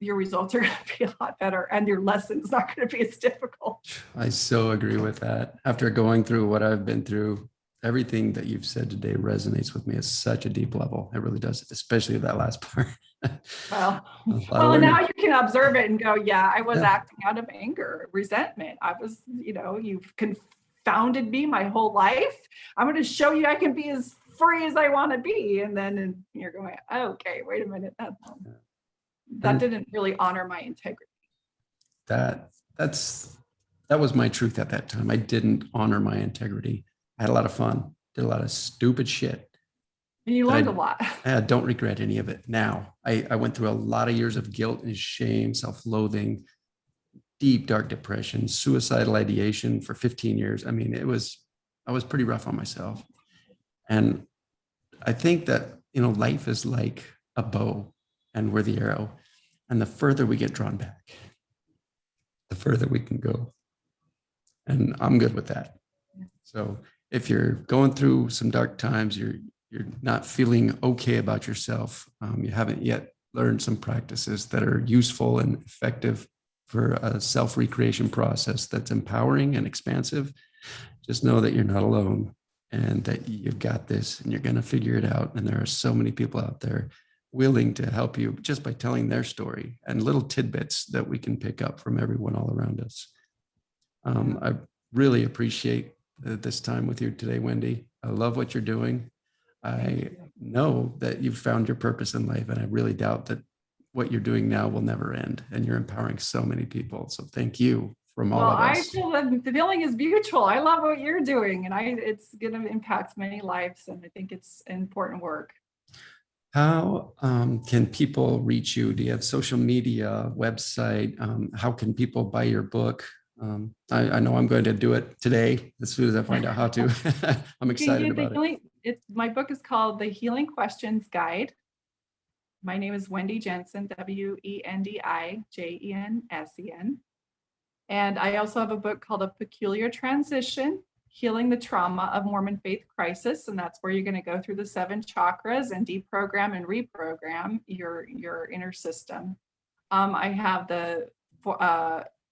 your results are going to be a lot better, and your lesson's not going to be as difficult. I so agree with that. After going through what I've been through, everything that you've said today resonates with me at such a deep level. It really does, especially that last part. Well, now you can observe it and go, yeah, I was acting out of anger, resentment. I was, you've confounded me my whole life. I'm going to show you I can be as free as I want to be. And then you're going, okay, wait a minute. That didn't really honor my integrity. That was my truth at that time. I didn't honor my integrity. I had a lot of fun, did a lot of stupid shit. And you learned a lot. I don't regret any of it now. I went through a lot of years of guilt and shame, self-loathing, deep, dark depression, suicidal ideation for 15 years. I mean, I was pretty rough on myself. And I think that, life is like a bow and we're the arrow. And the further we get drawn back, the further we can go. And I'm good with that. So if you're going through some dark times, you're not feeling okay about yourself, you haven't yet learned some practices that are useful and effective for a self-recreation process that's empowering and expansive, just know that you're not alone and that you've got this and you're going to figure it out. And there are so many people out there willing to help you just by telling their story and little tidbits that we can pick up from everyone all around us. I really appreciate this time with you today, Wendi. I love what you're doing. I know that you've found your purpose in life, and I really doubt that what you're doing now will never end, and you're empowering so many people. So thank you from all of us. I feel that the feeling is mutual. I love what you're doing, and it's going to impact many lives, and I think it's important work. How can people reach you? Do you have social media, website? How can people buy your book? I know I'm going to do it today as soon as I find out how to. I'm excited about it. My book is called The Healing Questions Guide. My name is Wendi Jensen, WENDI-JENSEN. And I also have a book called A Peculiar Transition, Healing the Trauma of Mormon Faith Crisis. And that's where you're going to go through the 7 chakras and deprogram and reprogram your inner system. I have the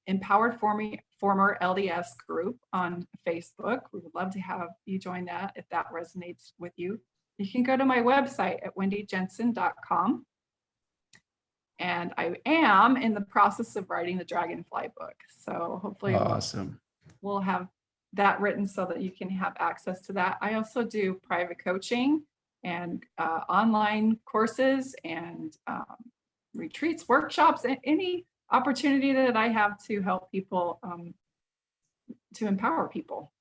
Empowered Former LDS group on Facebook. We would love to have you join that if that resonates with you. You can go to my website at wendijensen.com. And I am in the process of writing the Dragonfly book. So hopefully we'll have that written so that you can have access to that. I also do private coaching and online courses and retreats, workshops, any opportunity that I have to help people, to empower people.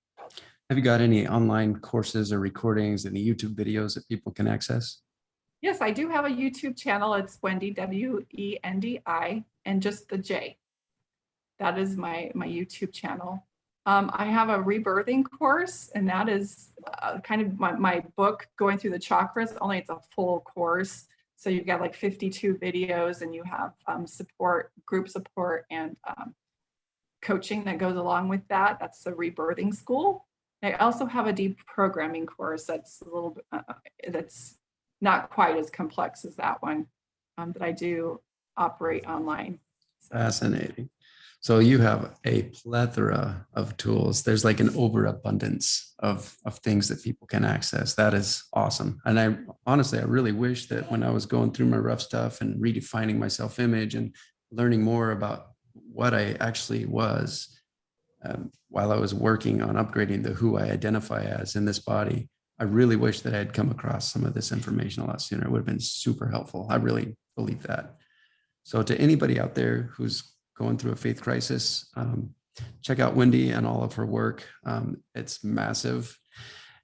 Have you got any online courses or recordings, any YouTube videos that people can access? Yes, I do have a YouTube channel. It's Wendi, WENDI, and just the J. That is my YouTube channel. I have a rebirthing course, and that is kind of my book going through the chakras, only it's a full course. So you've got like 52 videos, and you have support, group support, and coaching that goes along with that. That's the rebirthing school. I also have a deep programming course that's a little bit, that's not quite as complex as that one, that I do operate online. So. Fascinating. So you have a plethora of tools. There's like an overabundance of things that people can access. That is awesome. And I really wish that when I was going through my rough stuff and redefining my self-image and learning more about what I actually was, while I was working on upgrading the who I identify as in this body, I really wish that I had come across some of this information a lot sooner. It would have been super helpful. I really believe that. So to anybody out there who's going through a faith crisis, check out Wendi and all of her work. It's massive.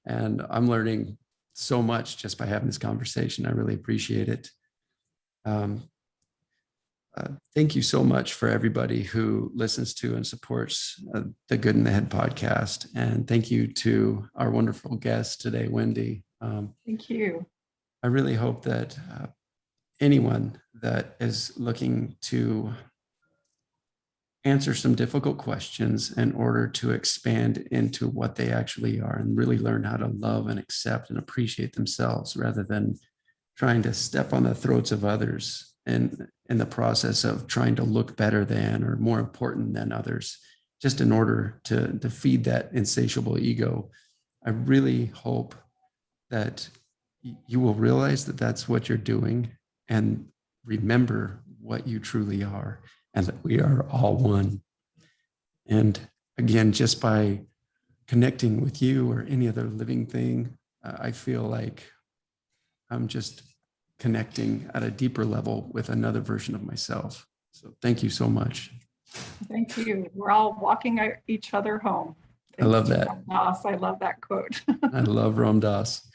And I'm learning so much just by having this conversation. I really appreciate it. Thank you so much for everybody who listens to and supports the Good in the Head podcast. And thank you to our wonderful guest today, Wendi. Thank you. I really hope that anyone that is looking to answer some difficult questions in order to expand into what they actually are and really learn how to love and accept and appreciate themselves rather than trying to step on the throats of others and in the process of trying to look better than or more important than others, just in order to feed that insatiable ego. I really hope that you will realize that that's what you're doing and remember what you truly are and that we are all one. And again, just by connecting with you or any other living thing, I feel like I'm just connecting at a deeper level with another version of myself. So thank you so much. Thank you. We're all walking each other home. I love that. I love that quote. I love Ram Dass.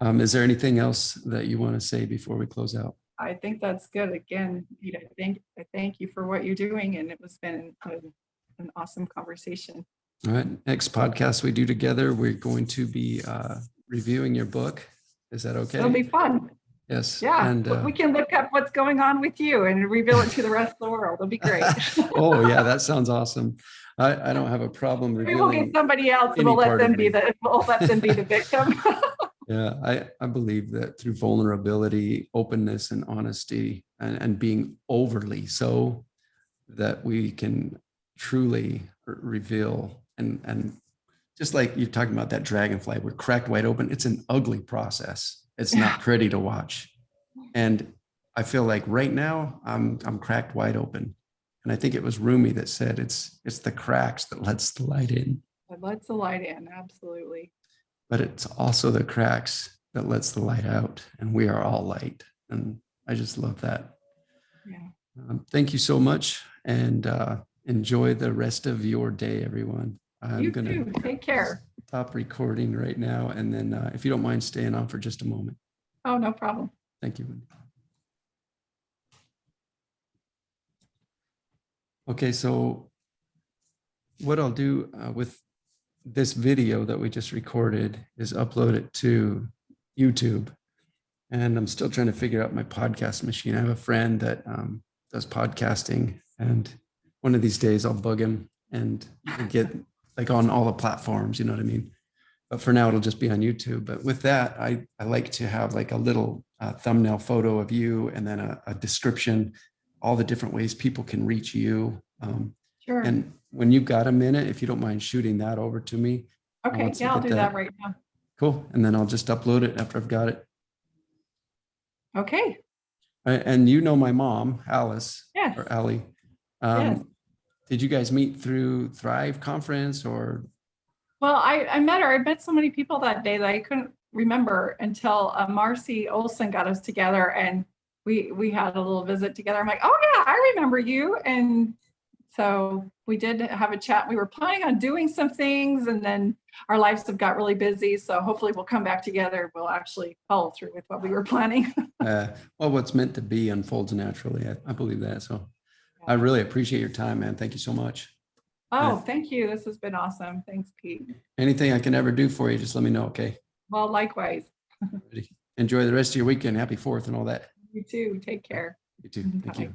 Is there anything else that you want to say before we close out? I think that's good. Again, I thank you for what you're doing, and it was been an awesome conversation. All right. Next podcast we do together, we're going to be reviewing your book. Is that okay? It'll be fun. Yes. Yeah. And we can look up what's going on with you and reveal it to the rest of the world. It'll be great. Oh yeah, that sounds awesome. I don't have a problem revealing. Maybe we'll get somebody else and we'll let them be the victim. Yeah, I believe that through vulnerability, openness, and honesty, and being overly so, that we can truly reveal and just like you're talking about that dragonfly, we're cracked wide open. It's an ugly process. It's not pretty to watch. And I feel like right now I'm cracked wide open. And I think it was Rumi that said it's the cracks that lets the light in. It lets the light in, absolutely. But it's also the cracks that lets the light out, and we are all light. And I just love that. Yeah. Thank you so much, and enjoy the rest of your day, everyone. You too. Take care. Stop recording right now, and then if you don't mind staying on for just a moment. Oh, no problem. Thank you, Wendy. Okay, so what I'll do with this video that we just recorded is upload it to YouTube. And I'm still trying to figure out my podcast machine. I have a friend that does podcasting, and one of these days I'll bug him and get like on all the platforms, you know what I mean? But for now, it'll just be on YouTube. But with that, I like to have like a little thumbnail photo of you, and then a description, all the different ways people can reach you. Sure. And when you've got a minute, if you don't mind shooting that over to me. Okay, yeah, I'll do that right now. Cool. And then I'll just upload it after I've got it. Okay. And you know my mom, Alice. Yes. Or Allie. Yes. Did you guys meet through Thrive conference or? Well, I met her. I met so many people that day that I couldn't remember until Marcy Olson got us together, and we had a little visit together. I'm like, oh yeah, I remember you. And so we did have a chat. We were planning on doing some things, and then our lives have got really busy. So hopefully we'll come back together. We'll actually follow through with what we were planning. Well, what's meant to be unfolds naturally. I believe that. So I really appreciate your time, man. Thank you so much. Oh, thank you. This has been awesome. Thanks, Pete. Anything I can ever do for you, just let me know, okay? Well, likewise. Enjoy the rest of your weekend. Happy 4th and all that. You too. Take care. You too. Thank you.